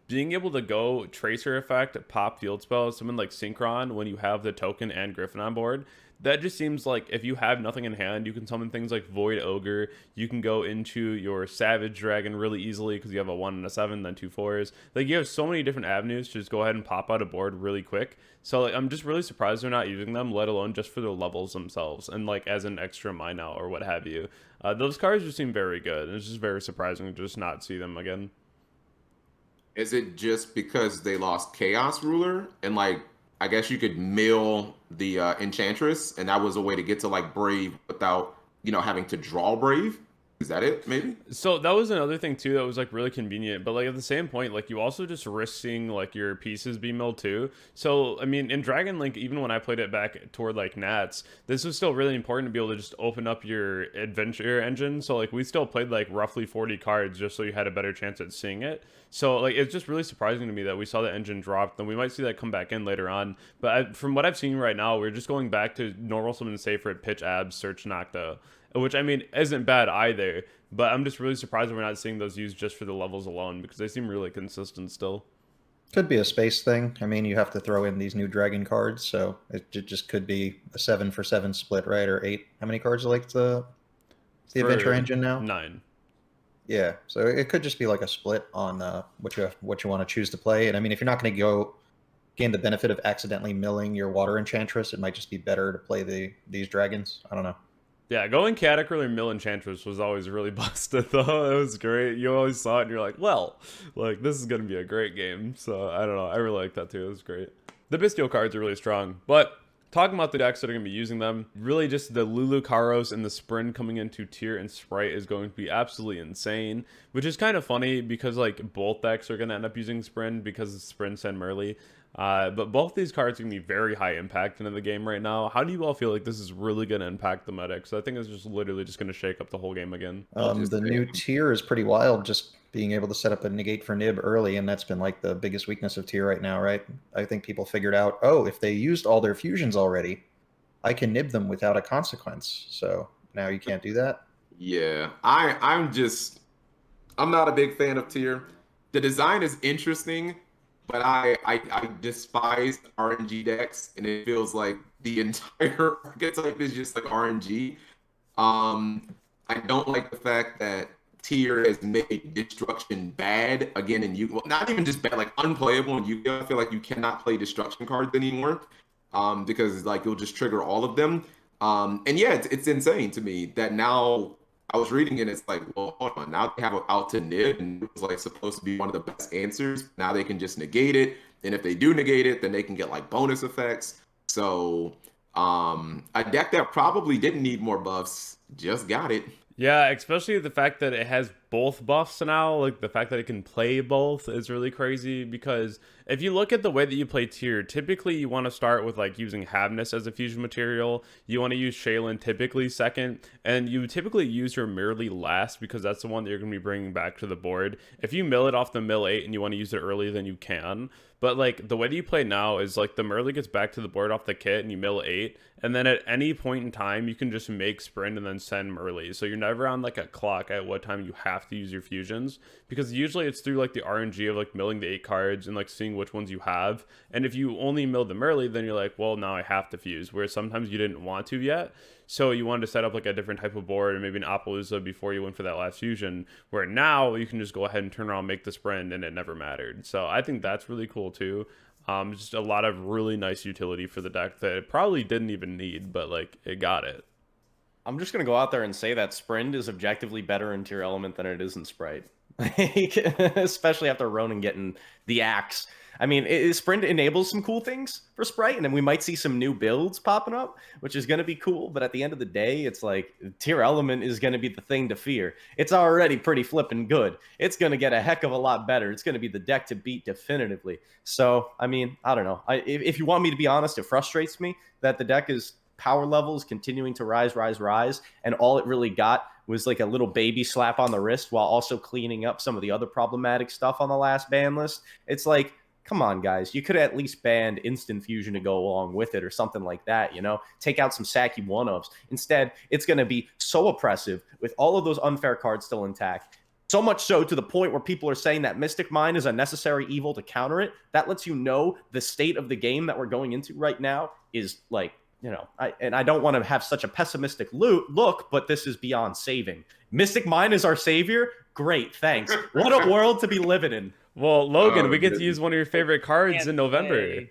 Speaker 1: being able to go Tracer Effect, pop Field Spell, something like Synchron when you have the token and Griffin on board, that just seems like if you have nothing in hand, you can summon things like Void Ogre. You can go into your Savage Dragon really easily because you have a 1 and a 7, then 2 4s. Like, you have so many different avenues to just go ahead and pop out a board really quick. So, like, I'm just really surprised they're not using them, let alone just for the levels themselves and, like, as an extra mine out or what have you. Those cards just seem very good, and it's just very surprising to just not see them again.
Speaker 4: Is it just because they lost Chaos Ruler and like I guess you could mill the Enchantress and that was a way to get to like Brave without having to draw Brave? Is that it? Maybe.
Speaker 1: So that was another thing too that was like really convenient, but like at the same point, like you also just risk seeing like your pieces be milled too. So I mean, in Dragon Link, even when I played it back toward like Nats, this was still really important to be able to just open up your adventure engine. So like we still played like roughly 40 cards just so you had a better chance at seeing it. So like it's just really surprising to me that we saw the engine drop. Then we might see that come back in later on. But from what I've seen right now, we're just going back to normal summon safer at pitch abs, search Nocta, which I mean isn't bad either, but I'm just really surprised we're not seeing those used just for the levels alone because they seem really consistent still.
Speaker 5: Could be a space thing. I mean, you have to throw in these new dragon cards, so it just could be a 7-for-7 split, right? Or 8. How many cards are like the adventure engine now?
Speaker 1: 9.
Speaker 5: Yeah, so it could just be like a split on what you want to choose to play. And I mean, if you're not going to gain the benefit of accidentally milling your water enchantress, it might just be better to play these dragons. I don't know.
Speaker 1: Yeah, going Catacross or Mill Enchantress was always really busted, though. It was great. You always saw it, and you're like, well, like, this is going to be a great game. So, I don't know. I really like that, too. It was great. The Bestial cards are really strong. But, talking about the decks that are going to be using them, really just the Lulu Karos and the Sprint coming into Tier and Sprite is going to be absolutely insane. Which is kind of funny, because, like, both decks are going to end up using Sprint, because of Sprint and Merly. But both these cards are going to be very high impact into the game right now. How do you all feel like this is really going to impact the meta? Because I think it's just literally just going to shake up the whole game again.
Speaker 5: The new tier is pretty wild, just being able to set up a negate for Nib early, and that's been like the biggest weakness of tier right now, right? I think people figured out, oh, if they used all their fusions already, I can nib them without a consequence. So now you can't do that?
Speaker 4: Yeah, I'm not a big fan of tier. The design is interesting, but I despise RNG decks, and it feels like the entire archetype is just like RNG. I don't like the fact that tier has made destruction bad again in Yu-Gi-Oh! Well, not even just bad, like unplayable in Yu-Gi-Oh! I feel like you cannot play destruction cards anymore, because like you'll just trigger all of them. And yeah, it's insane to me that now. I was reading it, it's like, well, hold on. Now they have an out to nib, and it was like supposed to be one of the best answers. Now they can just negate it, and if they do negate it, then they can get like bonus effects. So, a deck that probably didn't need more buffs just got it.
Speaker 1: Yeah, especially the fact that it has both buffs now, like the fact that it can play both is really crazy, because if you look at the way that you play tier, typically you want to start with like using Havness as a fusion material, you want to use Shaylin typically second, and you typically use your Merely last because that's the one that you're going to be bringing back to the board. If you mill it off the mill 8 and you want to use it early, then you can. But like the way that you play now is like the Merely gets back to the board off the kit and you mill 8, and then at any point in time you can just make Sprint and then send Merely. So you're never on like a clock at what time you have to use your fusions, because usually it's through like the RNG of like milling the 8 cards and like seeing which ones you have. And if you only mill them early, then you're like, well, now I have to fuse, whereas sometimes you didn't want to yet. So you wanted to set up like a different type of board and maybe an Appaloosa before you went for that last fusion, where now you can just go ahead and turn around, make the sprint, and it never mattered. So I think that's really cool too. Just a lot of really nice utility for the deck that it probably didn't even need, but like it got it.
Speaker 3: I'm just going to go out there and say that Sprint is objectively better in tier element than it is in Sprite. Especially after Ronan getting the axe. I mean, Sprint enables some cool things for Sprite, and then we might see some new builds popping up, which is going to be cool. But at the end of the day, it's like tier element is going to be the thing to fear. It's already pretty flipping good. It's going to get a heck of a lot better. It's going to be the deck to beat definitively. So, I mean, I don't know. If you want me to be honest, it frustrates me that the deck is power levels continuing to rise, and all it really got was like a little baby slap on the wrist while also cleaning up some of the other problematic stuff on the last ban list. It's like, come on, guys. You could at least ban instant fusion to go along with it or something like that, you know? Take out some sacky one-ups. Instead, it's going to be so oppressive with all of those unfair cards still intact. So much so to the point where people are saying that Mystic Mine is a necessary evil to counter it. That lets you know the state of the game that we're going into right now is like, you know, I don't want to have such a pessimistic look, but this is beyond saving. Mystic Mine is our savior? Great, thanks. What a world to be living in.
Speaker 1: Well, Logan, we get to use one of your favorite cards in November.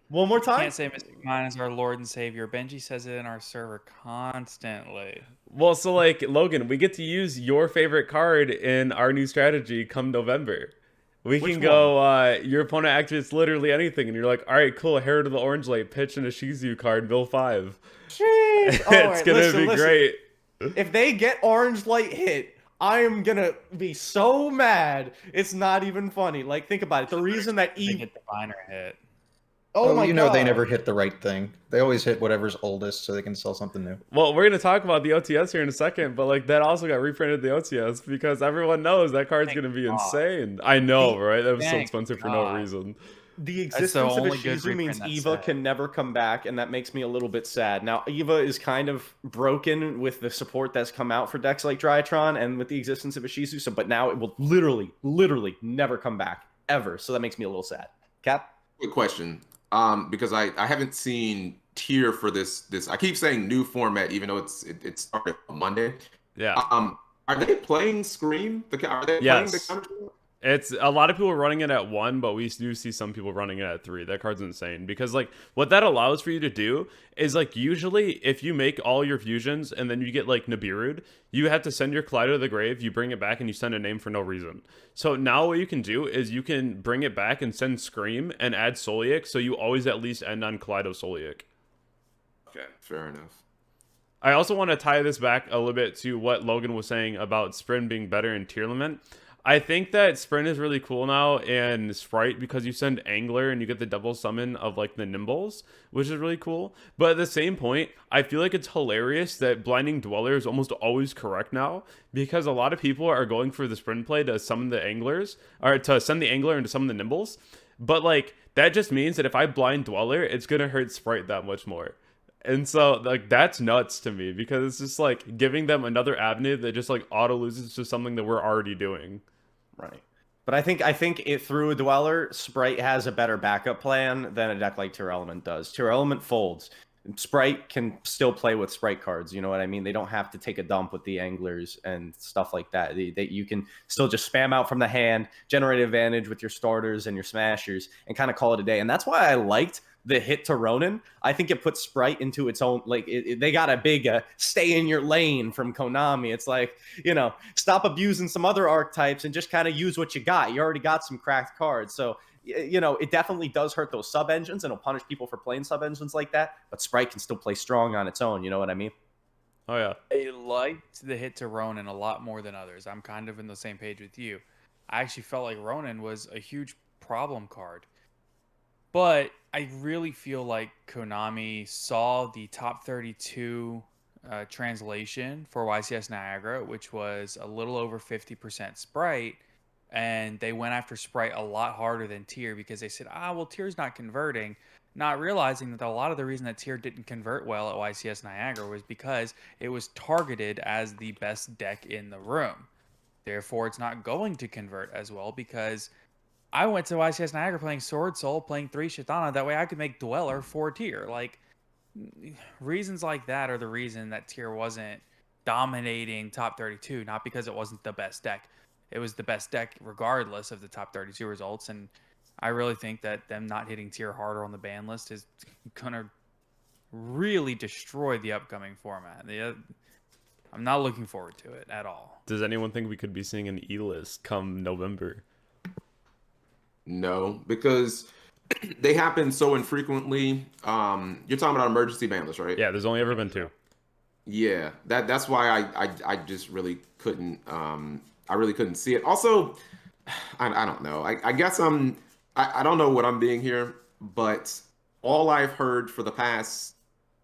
Speaker 3: One more time?
Speaker 2: Can't say Mystic Mine is our Lord and Savior. Benji says it in our server constantly.
Speaker 1: Well, so like Logan, we get to use your favorite card in our new strategy come November. We
Speaker 3: Which
Speaker 1: can go, your opponent activates literally anything, and you're like, all right, cool, Herald of the Orange Light, pitch in a Shizu card, mill 5.
Speaker 3: Jeez.
Speaker 1: It's going to be great.
Speaker 3: If they get Orange Light hit, I am going to be so mad. It's not even funny. Like, think about it. The reason that
Speaker 2: They get Diviner hit.
Speaker 3: Oh my
Speaker 5: you know
Speaker 3: God.
Speaker 5: they never hit the right thing. They always hit whatever's oldest so they can sell something new.
Speaker 1: Well, we're going to talk about the OTS here in a second, but like that also got reprinted the OTS because everyone knows that card's going to be insane. I know, right? That was so expensive for no reason.
Speaker 3: The existence of a
Speaker 2: only good
Speaker 3: Shizu means
Speaker 2: reprint
Speaker 3: Eva
Speaker 2: that's
Speaker 3: can never come back, and that makes me a little bit sad. Now, Eva is kind of broken with the support that's come out for decks like Drytron and with the existence of a Shizu, so, but now it will literally never come back, ever. So that makes me a little sad. Cap?
Speaker 4: Quick question. Because I haven't seen tier for this. I keep saying new format, even though it started on Monday.
Speaker 1: Yeah.
Speaker 4: Are they playing Scream? Are they playing the counter?
Speaker 1: It's a lot of people running it at 1, but we do see some people running it at 3. That card's insane because like what that allows for you to do is like usually if you make all your fusions and then you get like Nibiru'd, you have to send your Kaleido to the grave, you bring it back and you send a name for no reason. So now what you can do is you can bring it back and send Scream and add Solic, so you always at least end on Kaleido Solic.
Speaker 4: Okay, fair enough.
Speaker 1: I also want to tie this back a little bit to what Logan was saying about Sprint being better in tier limit. I think that Sprint is really cool now and Sprite because you send Angler and you get the double summon of like the Nimbles, which is really cool. But at the same point, I feel like it's hilarious that Blinding Dweller is almost always correct now because a lot of people are going for the Sprint play to summon the Anglers or to send the Angler and to summon the Nimbles. But like that just means that if I Blind Dweller, it's going to hurt Sprite that much more. And so like that's nuts to me because it's just like giving them another avenue that just like auto loses to something that we're already doing.
Speaker 3: Right. But I think it through a Dweller, Sprite has a better backup plan than a deck like Tier Element does. Tier Element folds. Sprite can still play with Sprite cards, you know what I mean? They don't have to take a dump with the Anglers and stuff like that. You can still just spam out from the hand, generate advantage with your starters and your smashers, and kind of call it a day. And that's why I liked the hit to Ronin. I think it puts Sprite into its own, like, they got a big stay in your lane from Konami. It's like, you know, stop abusing some other archetypes and just kind of use what you got. You already got some cracked cards. So, you know, it definitely does hurt those sub-engines and it'll punish people for playing sub-engines like that. But Sprite can still play strong on its own. You know what I mean?
Speaker 1: Oh, yeah.
Speaker 2: I liked the hit to Ronin a lot more than others. I'm kind of in the same page with you. I actually felt like Ronin was a huge problem card. But I really feel like Konami saw the top 32 translation for YCS Niagara, which was a little over 50% Sprite, and they went after Sprite a lot harder than Tier because they said, well, Tier's not converting, not realizing that a lot of the reason that Tier didn't convert well at YCS Niagara was because it was targeted as the best deck in the room. Therefore, it's not going to convert as well because I went to YCS Niagara playing Sword Soul, playing 3 Shatana. That way I could make Dweller 4 Tier. Like, reasons like that are the reason that Tier wasn't dominating top 32, not because it wasn't the best deck. It was the best deck regardless of the top 32 results. And I really think that them not hitting Tier harder on the ban list is going to really destroy the upcoming format. I'm not looking forward to it at all.
Speaker 1: Does anyone think we could be seeing an E-list come November?
Speaker 4: No, because they happen so infrequently. You're talking about emergency ban lists, right?
Speaker 1: Yeah, there's only ever been 2.
Speaker 4: Yeah, that's why I just really couldn't I really couldn't see it. Also, I don't know. I guess I don't know what I'm being here, but all I've heard for the past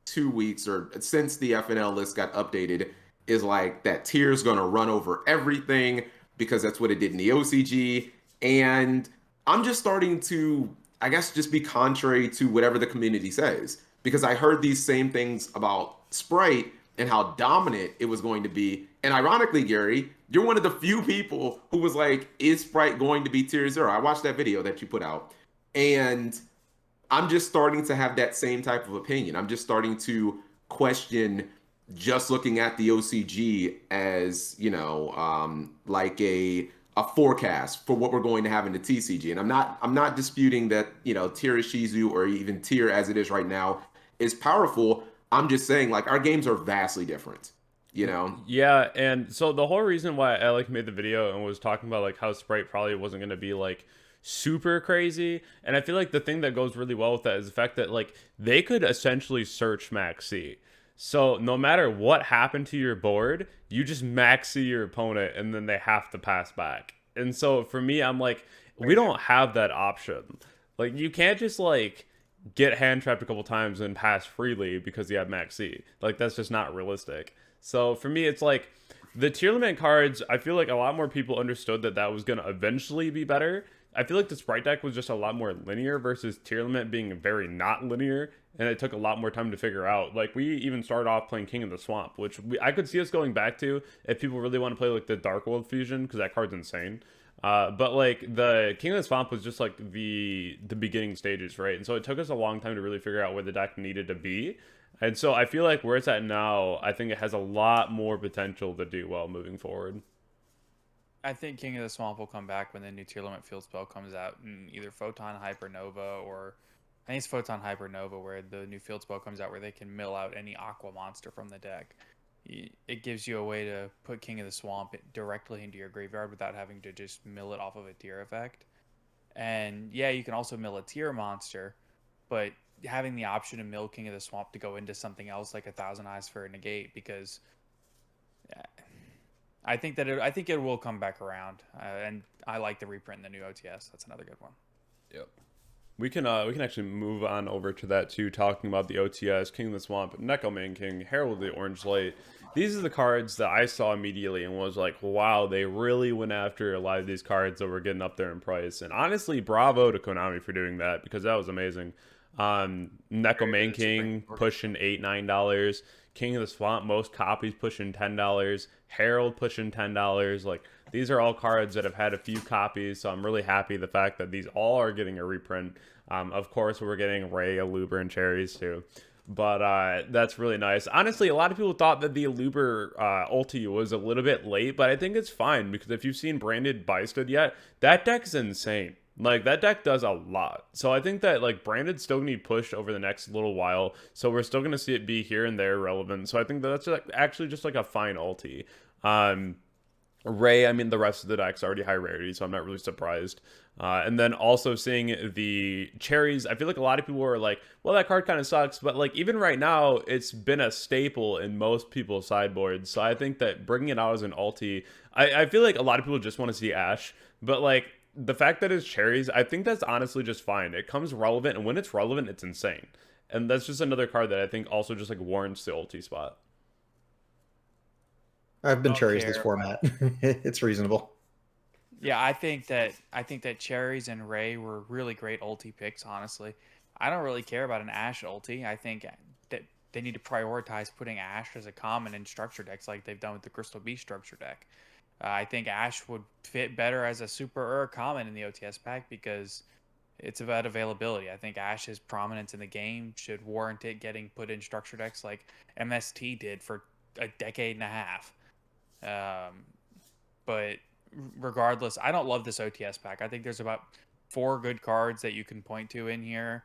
Speaker 4: 2 weeks or since the FNL list got updated is like that Tier's gonna run over everything because that's what it did in the OCG. And I'm just starting to, I guess, just be contrary to whatever the community says, because I heard these same things about Sprite and how dominant it was going to be. And ironically, Gary, you're one of the few people who was like, is Sprite going to be tier 0? I watched that video that you put out, and I'm just starting to have that same type of opinion. I'm just starting to question just looking at the OCG as, like a forecast for what we're going to have in the TCG. And I'm not disputing that, tier Shizu, or even tier as it is right now, is powerful. I'm just saying, like, our games are vastly different,
Speaker 1: Yeah, and so the whole reason why I like made the video and was talking about like how Sprite probably wasn't going to be like super crazy, and I feel like the thing that goes really well with that is the fact that like they could essentially search Max C. So no matter what happened to your board, you just Max C your opponent and then they have to pass back. And so for me, I'm like, we don't have that option. Like, you can't just like get hand trapped a couple times and pass freely because you have Max C. Like, that's just not realistic. So for me, it's like the tier limit cards, I feel like a lot more people understood that that was going to eventually be better. I feel like the Sprite deck was just a lot more linear versus tier limit being very not linear, and it took a lot more time to figure out. Like, we even started off playing King of the Swamp, which I could see us going back to if people really want to play like the Dark World Fusion, because that card's insane. But like the King of the Swamp was just like the beginning stages, right? And so it took us a long time to really figure out where the deck needed to be. And so I feel like where it's at now, I think it has a lot more potential to do well moving forward.
Speaker 2: I think King of the Swamp will come back when the new tier limit field spell comes out in either Photon Hypernova, or I think it's Photon Hypernova, where the new field spell comes out where they can mill out any aqua monster from the deck. It gives you a way to put King of the Swamp directly into your graveyard without having to just mill it off of a tier effect. And yeah, you can also mill a tier monster, but having the option to mill King of the Swamp to go into something else like 1,000 Eyes for a negate, because I think it will come back around, and I like the reprint in the new OTS. That's another good one.
Speaker 1: Yep. We can actually move on over to that too, talking about the OTS, King of the Swamp, Neko Man King, Herald of the Orange Light. These are the cards that I saw immediately and was like, wow, they really went after a lot of these cards that were getting up there in price. And honestly, bravo to Konami for doing that, because that was amazing. Neko Man King pushing $8, $9. King of the Swamp, most copies pushing $10. Herald pushing $10. Like, these are all cards that have had a few copies, so I'm really happy the fact that these all are getting a reprint. Of course, we're getting Ray, Aluber, and Cherries too. But that's really nice. Honestly, a lot of people thought that the Aluber ulti was a little bit late, but I think it's fine, because if you've seen Branded Bystad yet, that deck's insane. Like, that deck does a lot. So I think that, like, Branded still need push over the next little while. So we're still going to see it be here and there relevant. So I think that's actually just, like, a fine ulti. Ray, I mean, the rest of the deck's already high rarity, so I'm not really surprised. And then also seeing the Cherries, I feel like a lot of people were like, well, that card kind of sucks. But, like, even right now, it's been a staple in most people's sideboards. So I think that bringing it out as an ulti, I feel like a lot of people just want to see Ash. But, like, the fact that it's Cherries, I think that's honestly just fine. It comes relevant, and when it's relevant, it's insane. And that's just another card that I think also just like warrants the ulti spot.
Speaker 5: I've been Cherries this format. It's reasonable.
Speaker 2: Yeah, I think that Cherries and Ray were really great ulti picks, honestly. I don't really care about an Ash ulti. I think that they need to prioritize putting Ash as a common in structure decks like they've done with the Crystal Beast structure deck. I think Ash would fit better as a super or a common in the OTS pack because it's about availability. I think Ash's prominence in the game should warrant it getting put in structure decks like MST did for a decade and a half. But regardless, I don't love this OTS pack. I think there's about 4 good cards that you can point to in here,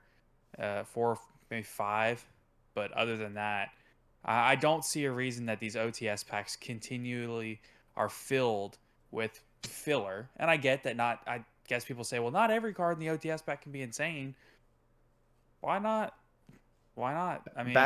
Speaker 2: 4, maybe 5. But other than that, I don't see a reason that these OTS packs continually are filled with filler. And I get that I guess people say, well, not every card in the OTS pack can be insane. Why not? I mean,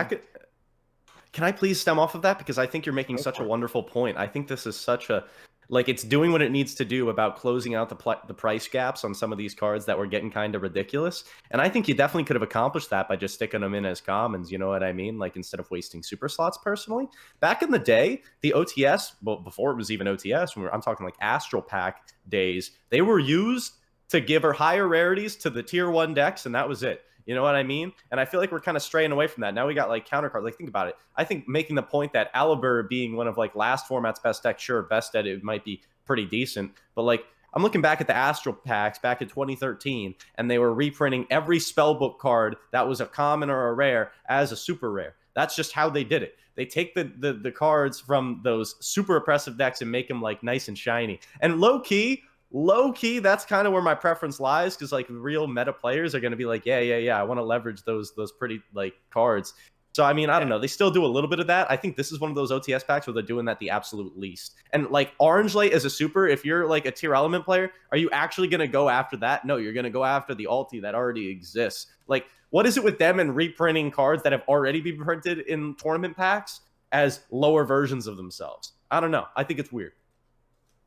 Speaker 3: can I please stem off of that? Because I think you're making such a wonderful point. I think this is such a, like, it's doing what it needs to do about closing out the price gaps on some of these cards that were getting kind of ridiculous. And I think you definitely could have accomplished that by just sticking them in as commons, you know what I mean? Like, instead of wasting super slots personally. Back in the day, the OTS, well, before it was even OTS, I'm talking like Astral Pack days, they were used to give her higher rarities to the tier 1 decks, and that was it. You know what I mean? And I feel like we're kind of straying away from that. Now we got like counter cards. Like, think about it. I think making the point that Alibur being one of like last format's best deck, sure, best at it might be pretty decent. But like, I'm looking back at the Astral packs back in 2013, and they were reprinting every spellbook card that was a common or a rare as a super rare. That's just how they did it. They take the cards from those super oppressive decks and make them like nice and shiny. And low key, that's kind of where my preference lies, because like real meta players are going to be like, yeah, I want to leverage those pretty like cards. So I mean, I don't know, they still do a little bit of that. I think this is one of those OTS packs where they're doing that the absolute least. And like Orange Light as a super, if you're like a tier element player, are you actually going to go after that? No, you're going to go after the ulti that already exists. Like, what is it with them and reprinting cards that have already been printed in tournament packs as lower versions of themselves? I don't know, I think it's weird.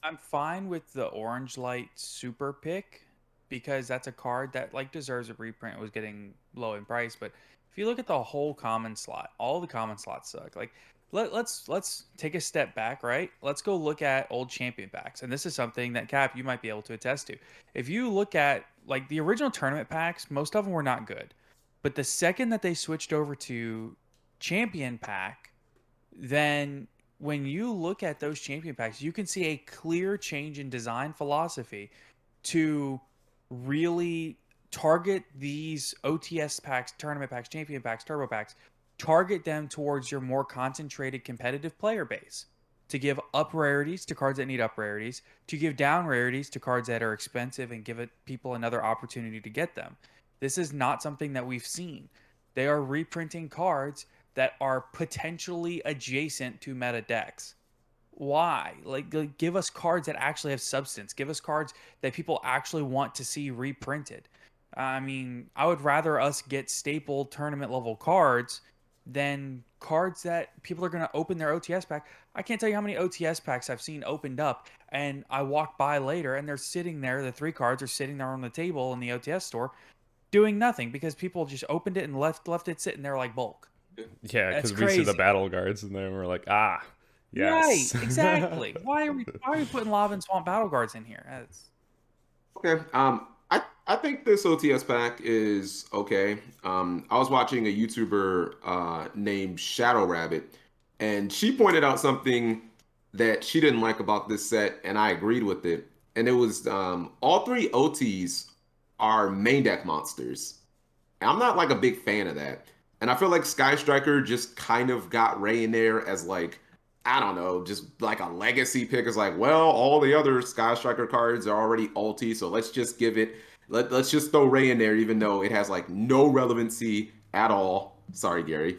Speaker 2: I'm fine with the Orange Light super pick, because that's a card that like deserves a reprint. It was getting low in price, but if you look at the whole common slot, all the common slots suck. Like, let's take a step back, right? Let's go look at old champion packs, and this is something that Cap, you might be able to attest to. If you look at like the original tournament packs, most of them were not good, but the second that they switched over to champion pack, then when you look at those champion packs, you can see a clear change in design philosophy to really target these OTS packs, tournament packs, champion packs, turbo packs, target them towards your more concentrated competitive player base, to give up rarities to cards that need up rarities, to give down rarities to cards that are expensive and give people another opportunity to get them. This is not something that we've seen. They are reprinting cards that are potentially adjacent to meta decks. Why? Like, give us cards that actually have substance. Give us cards that people actually want to see reprinted. I mean, I would rather us get staple tournament level cards than cards that people are going to open their OTS pack. I can't tell you how many OTS packs I've seen opened up, and I walk by later and they're sitting there, the 3 cards are sitting there on the table in the OTS store doing nothing, because people just opened it and left it sitting there like bulk.
Speaker 1: Yeah, because we see the battle guards and then we're like, yes.
Speaker 2: Right, exactly. Why are we putting Lava and Swamp battle guards in here?
Speaker 4: Okay. I think this OTS pack is okay. I was watching a YouTuber named Shadow Rabbit, and she pointed out something that she didn't like about this set, and I agreed with it. And it was all 3 OTs are main deck monsters. And I'm not like a big fan of that. And I feel like Sky Striker just kind of got Ray in there as like, I don't know, just like a legacy pick. It's like, well, all the other Sky Striker cards are already ulti, so let's just give it, let's just throw Ray in there, even though it has like no relevancy at all. Sorry, Gary.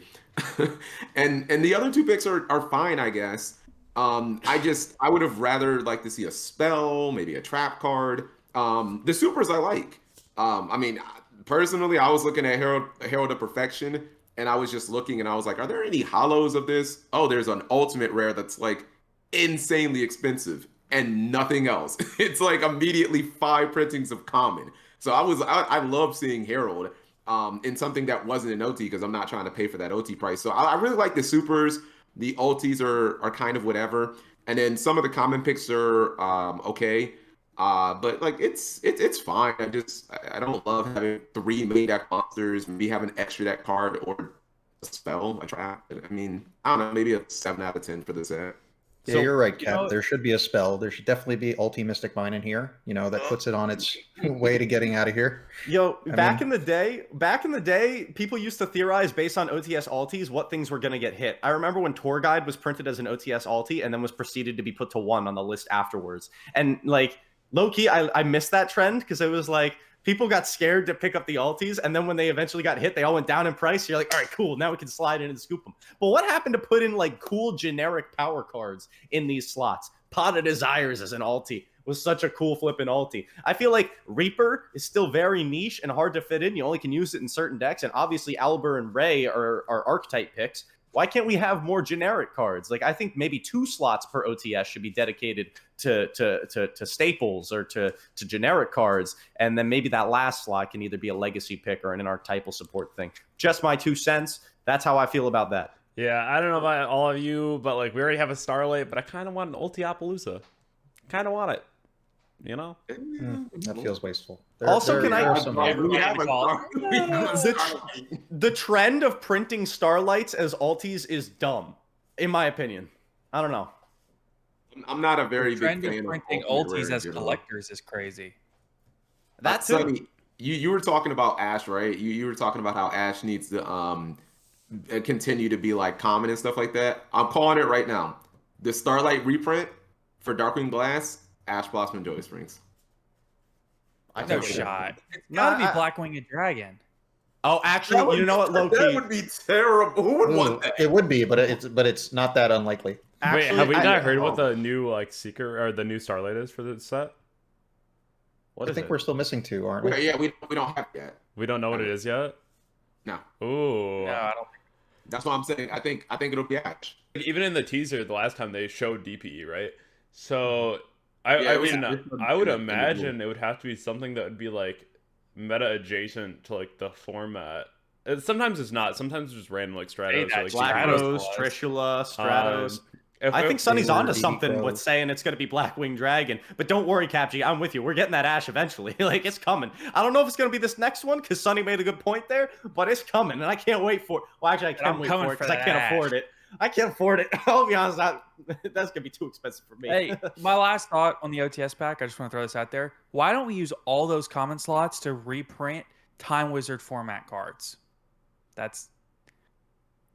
Speaker 4: and the other 2 picks are fine, I guess. I would have rather like to see a spell, maybe a trap card. The supers I like. I mean, personally, I was looking at Herald of Perfection, and I was just looking, and I was like, are there any hollows of this? Oh, there's an ultimate rare that's like insanely expensive and nothing else. It's like immediately 5 printings of common. So I love seeing Herald in something that wasn't an OT, because I'm not trying to pay for that OT price. So I really like the supers. The ultis are kind of whatever. And then some of the common picks are okay. But like it's fine. I don't love having 3 main deck monsters, maybe have an extra deck card or a spell, a trap. I mean, I don't know, maybe a 7 out of 10 for the set.
Speaker 5: Yeah, you're right, Cap. There should be a spell. There should definitely be Ulti Mystic Mine in here. You know, that puts it on its way to getting out of here.
Speaker 3: Yo, back in the day, people used to theorize based on OTS ultis what things were going to get hit. I remember when Tour Guide was printed as an OTS ulti and then was proceeded to be put to 1 on the list afterwards. And like, low-key, I missed that trend, because it was like people got scared to pick up the ultis, and then when they eventually got hit, they all went down in price. So you're like, all right, cool, now we can slide in and scoop them. But what happened to put in like cool generic power cards in these slots? Pot of Desires as an ulti was such a cool flipping ulti. I feel like Reaper is still very niche and hard to fit in. You only can use it in certain decks, and obviously Albur and Ray are archetype picks. Why can't we have more generic cards? Like, I think maybe 2 slots per OTS should be dedicated to staples or to generic cards, and then maybe that last slot can either be a legacy pick or an archetypal support thing. Just my 2 cents. That's how I feel about that.
Speaker 1: Yeah, I don't know about all of you, but like we already have a Starlight, but I kind of want an Ultiapalooza. Kind of want it. you know?
Speaker 5: That feels wasteful.
Speaker 3: Also, can I-
Speaker 5: are some-
Speaker 4: We have a
Speaker 2: call.
Speaker 4: card. We have a Starlight.
Speaker 3: The trend of printing Starlights as alties is dumb, in my opinion. I don't know.
Speaker 4: I'm not a very
Speaker 2: The trend
Speaker 4: big
Speaker 2: of
Speaker 4: fan
Speaker 2: printing
Speaker 4: Ultimate
Speaker 2: ultis
Speaker 4: Rare
Speaker 2: as
Speaker 4: in general.
Speaker 2: collectors is crazy.
Speaker 3: That's
Speaker 4: Sonny, you were talking about Ash, right? You were talking about how Ash needs to continue to be like common and stuff like that. I'm calling it right now. The Starlight reprint for Darkwing Blast, Ash Blossom and Joy Springs.
Speaker 3: I
Speaker 2: No
Speaker 3: can't-
Speaker 2: shot. It's
Speaker 3: No,
Speaker 2: gotta be
Speaker 3: I-
Speaker 2: Blackwing and Dragon.
Speaker 3: Oh, actually, you know what, low
Speaker 4: That
Speaker 3: key.
Speaker 4: would be terrible. Who would
Speaker 5: Ooh,
Speaker 4: want that?
Speaker 5: it would be, but it's not that unlikely.
Speaker 1: Wait, have we
Speaker 3: I-
Speaker 1: not heard what the new like Seeker or the new Starlight is for the set? What
Speaker 5: I
Speaker 1: is
Speaker 5: think
Speaker 1: it?
Speaker 5: we're still missing two, aren't we?
Speaker 4: Yeah, we don't have it yet.
Speaker 1: We don't know what it is yet.
Speaker 4: No,
Speaker 1: Ooh.
Speaker 2: No, I don't think.
Speaker 4: that's what I'm saying. I think it'll be Ash.
Speaker 1: Even in the teaser, the last time they showed DPE, right? So I
Speaker 4: Yeah, it was-
Speaker 1: mean,
Speaker 4: it was
Speaker 1: I would
Speaker 4: in the
Speaker 1: imagine it would have to be something that would be like meta adjacent to like the format. Sometimes it's not. Sometimes it's just random like Stratos.
Speaker 2: that,
Speaker 1: Or, like
Speaker 2: Stratos.
Speaker 3: Blackrose,
Speaker 2: was.
Speaker 3: Trishula, Stratos. I think
Speaker 1: if-
Speaker 3: Sonny's
Speaker 5: they were
Speaker 3: onto
Speaker 5: DD
Speaker 3: something
Speaker 5: Crows.
Speaker 3: with saying it's going to be Blackwing Dragon. But don't worry, Capgy, I'm with you. We're getting that Ash eventually. Like, it's coming. I don't know if it's going to be this next one, because Sonny made a good point there, but it's coming, and I can't wait for it. Well, actually, I can
Speaker 2: I'm
Speaker 3: wait
Speaker 2: coming
Speaker 3: for it,
Speaker 2: for
Speaker 3: because I
Speaker 2: that
Speaker 3: can't
Speaker 2: Ash.
Speaker 3: afford it. I can't afford it. I'll be honest, that's going to be too expensive for me.
Speaker 2: Hey, my last thought on the OTS pack, I just want to throw this out there. Why don't we use all those common slots to reprint Time Wizard format cards?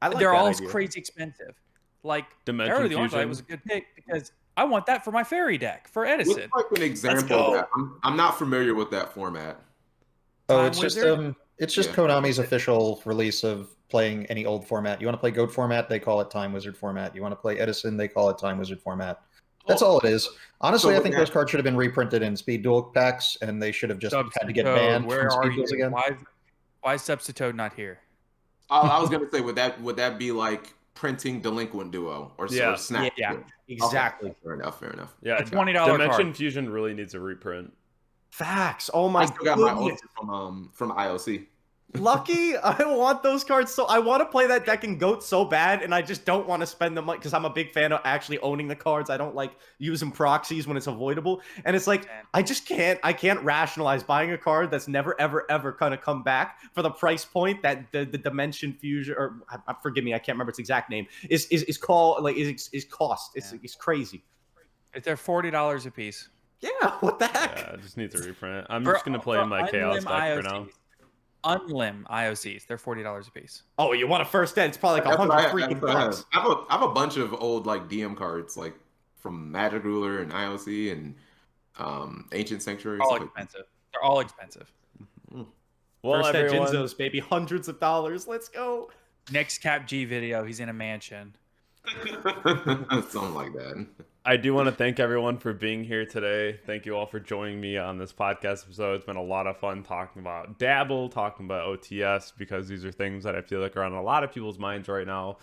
Speaker 3: I like
Speaker 2: They're
Speaker 3: that
Speaker 2: all
Speaker 3: idea.
Speaker 2: crazy expensive. Like
Speaker 1: Dimension
Speaker 2: Arrow the Armblade
Speaker 1: Fusion.
Speaker 2: was a good pick because I want that for my fairy deck for
Speaker 4: What's
Speaker 2: Edison.
Speaker 4: like an example
Speaker 3: go.
Speaker 4: of that? I'm not familiar with that format.
Speaker 5: Oh,
Speaker 2: Time
Speaker 5: it's just
Speaker 2: Wizard?
Speaker 5: it's just
Speaker 4: Yeah.
Speaker 5: Konami's official release of playing any old format. You want to play Goat format, they call it Time Wizard format. You want to play Edison, they call it Time Wizard format. That's all it is. Honestly,
Speaker 4: So
Speaker 5: I think
Speaker 4: that-
Speaker 5: those cards should have been reprinted in Speed Duel packs, and they should have just had to get
Speaker 2: Substitute,
Speaker 5: banned
Speaker 2: where
Speaker 5: from
Speaker 2: are
Speaker 5: Speed
Speaker 2: you?
Speaker 5: Duels again.
Speaker 2: Why is Substitute not here?
Speaker 4: I was gonna say, would that be like printing Delinquent Duo or
Speaker 1: Yeah.
Speaker 4: Snap?
Speaker 2: Yeah.
Speaker 4: Duo?
Speaker 3: Exactly.
Speaker 4: Okay, fair enough. Fair enough.
Speaker 1: Yeah,
Speaker 2: A $20
Speaker 1: Dimension
Speaker 2: card.
Speaker 1: Fusion really needs a reprint.
Speaker 3: Facts. Oh
Speaker 4: I
Speaker 3: my
Speaker 4: still got my
Speaker 3: goodness.
Speaker 4: ulti from IOC.
Speaker 3: Lucky, I want those cards so I want to play that deck in Goat so bad, and I just don't want to spend the money because I'm a big fan of actually owning the cards. I don't like using proxies when it's avoidable, and it's like I just can't. I can't rationalize buying a card that's never, ever, ever gonna come back for the price point that the Dimension Fusion or forgive me, I can't remember its exact name is called like is cost. It's crazy.
Speaker 2: They're $40 a piece.
Speaker 3: Yeah, what the heck?
Speaker 1: Yeah, it just needs a reprint. I'm
Speaker 2: For-
Speaker 1: just gonna play
Speaker 2: for
Speaker 1: my Chaos
Speaker 2: Unlim
Speaker 1: deck for now.
Speaker 2: Unlim IOCs, they're $40 a piece.
Speaker 3: Oh, you want a first dead? It's probably like
Speaker 4: That's what
Speaker 3: 100
Speaker 4: I
Speaker 3: freaking
Speaker 4: that's what I have.
Speaker 3: bucks.
Speaker 4: I have a bunch of old like DM cards like from Magic Ruler and IOC and Ancient Sanctuary.
Speaker 2: They're all
Speaker 4: stuff like that.
Speaker 2: expensive. They're all expensive.
Speaker 1: Well,
Speaker 3: First dead
Speaker 1: everyone,
Speaker 3: Jinzos, baby, hundreds of dollars. Let's go.
Speaker 2: Next Cap G video, he's in a mansion.
Speaker 4: Something like that.
Speaker 1: I do want to thank everyone for being here today. Thank you all for joining me on this podcast episode. It's been a lot of fun talking about Dabl, talking about OTS, because these are things that I feel like are on a lot of people's minds right now.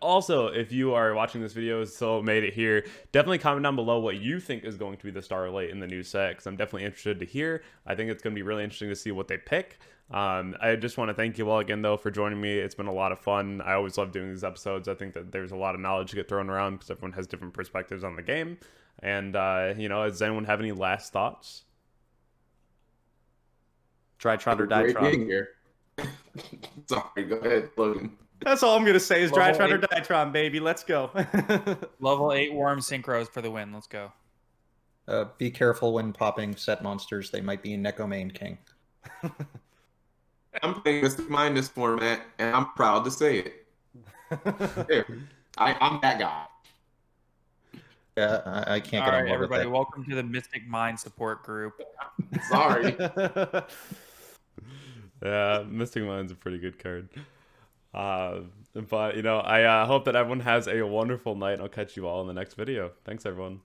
Speaker 1: Also, if you are watching this video and still made it here, definitely comment down below what you think is going to be the Starlight in the new set, because I'm definitely interested to hear. I think it's going to be really interesting to see what they pick. I just want to thank you all again, though, for joining me. It's been a lot of fun. I always love doing these episodes. I think that there's a lot of knowledge to get thrown around because everyone has different perspectives on the game. And, does anyone have any last thoughts?
Speaker 3: Try Tron or
Speaker 4: Great
Speaker 3: Die
Speaker 4: being
Speaker 3: Tron.
Speaker 4: here. Sorry, go ahead, Logan.
Speaker 3: That's all I'm gonna say is
Speaker 2: Level
Speaker 3: Drytron or
Speaker 2: 8.
Speaker 3: Ditron, baby. Let's go.
Speaker 2: Level 8 Worm Synchros for the win. Let's go.
Speaker 5: Be careful when popping set monsters. They might be Necomane King.
Speaker 4: I'm playing Mystic Mind this format, and I'm proud to say it. There. I'm that guy.
Speaker 5: Yeah, I can't
Speaker 2: All
Speaker 5: get on
Speaker 2: right,
Speaker 5: board
Speaker 2: everybody,
Speaker 5: with
Speaker 2: welcome to the Mystic Mind support group.
Speaker 4: Sorry.
Speaker 1: Yeah, Mystic Mind's a pretty good card. But, I hope that everyone has a wonderful night. I'll catch you all in the next video. Thanks, everyone.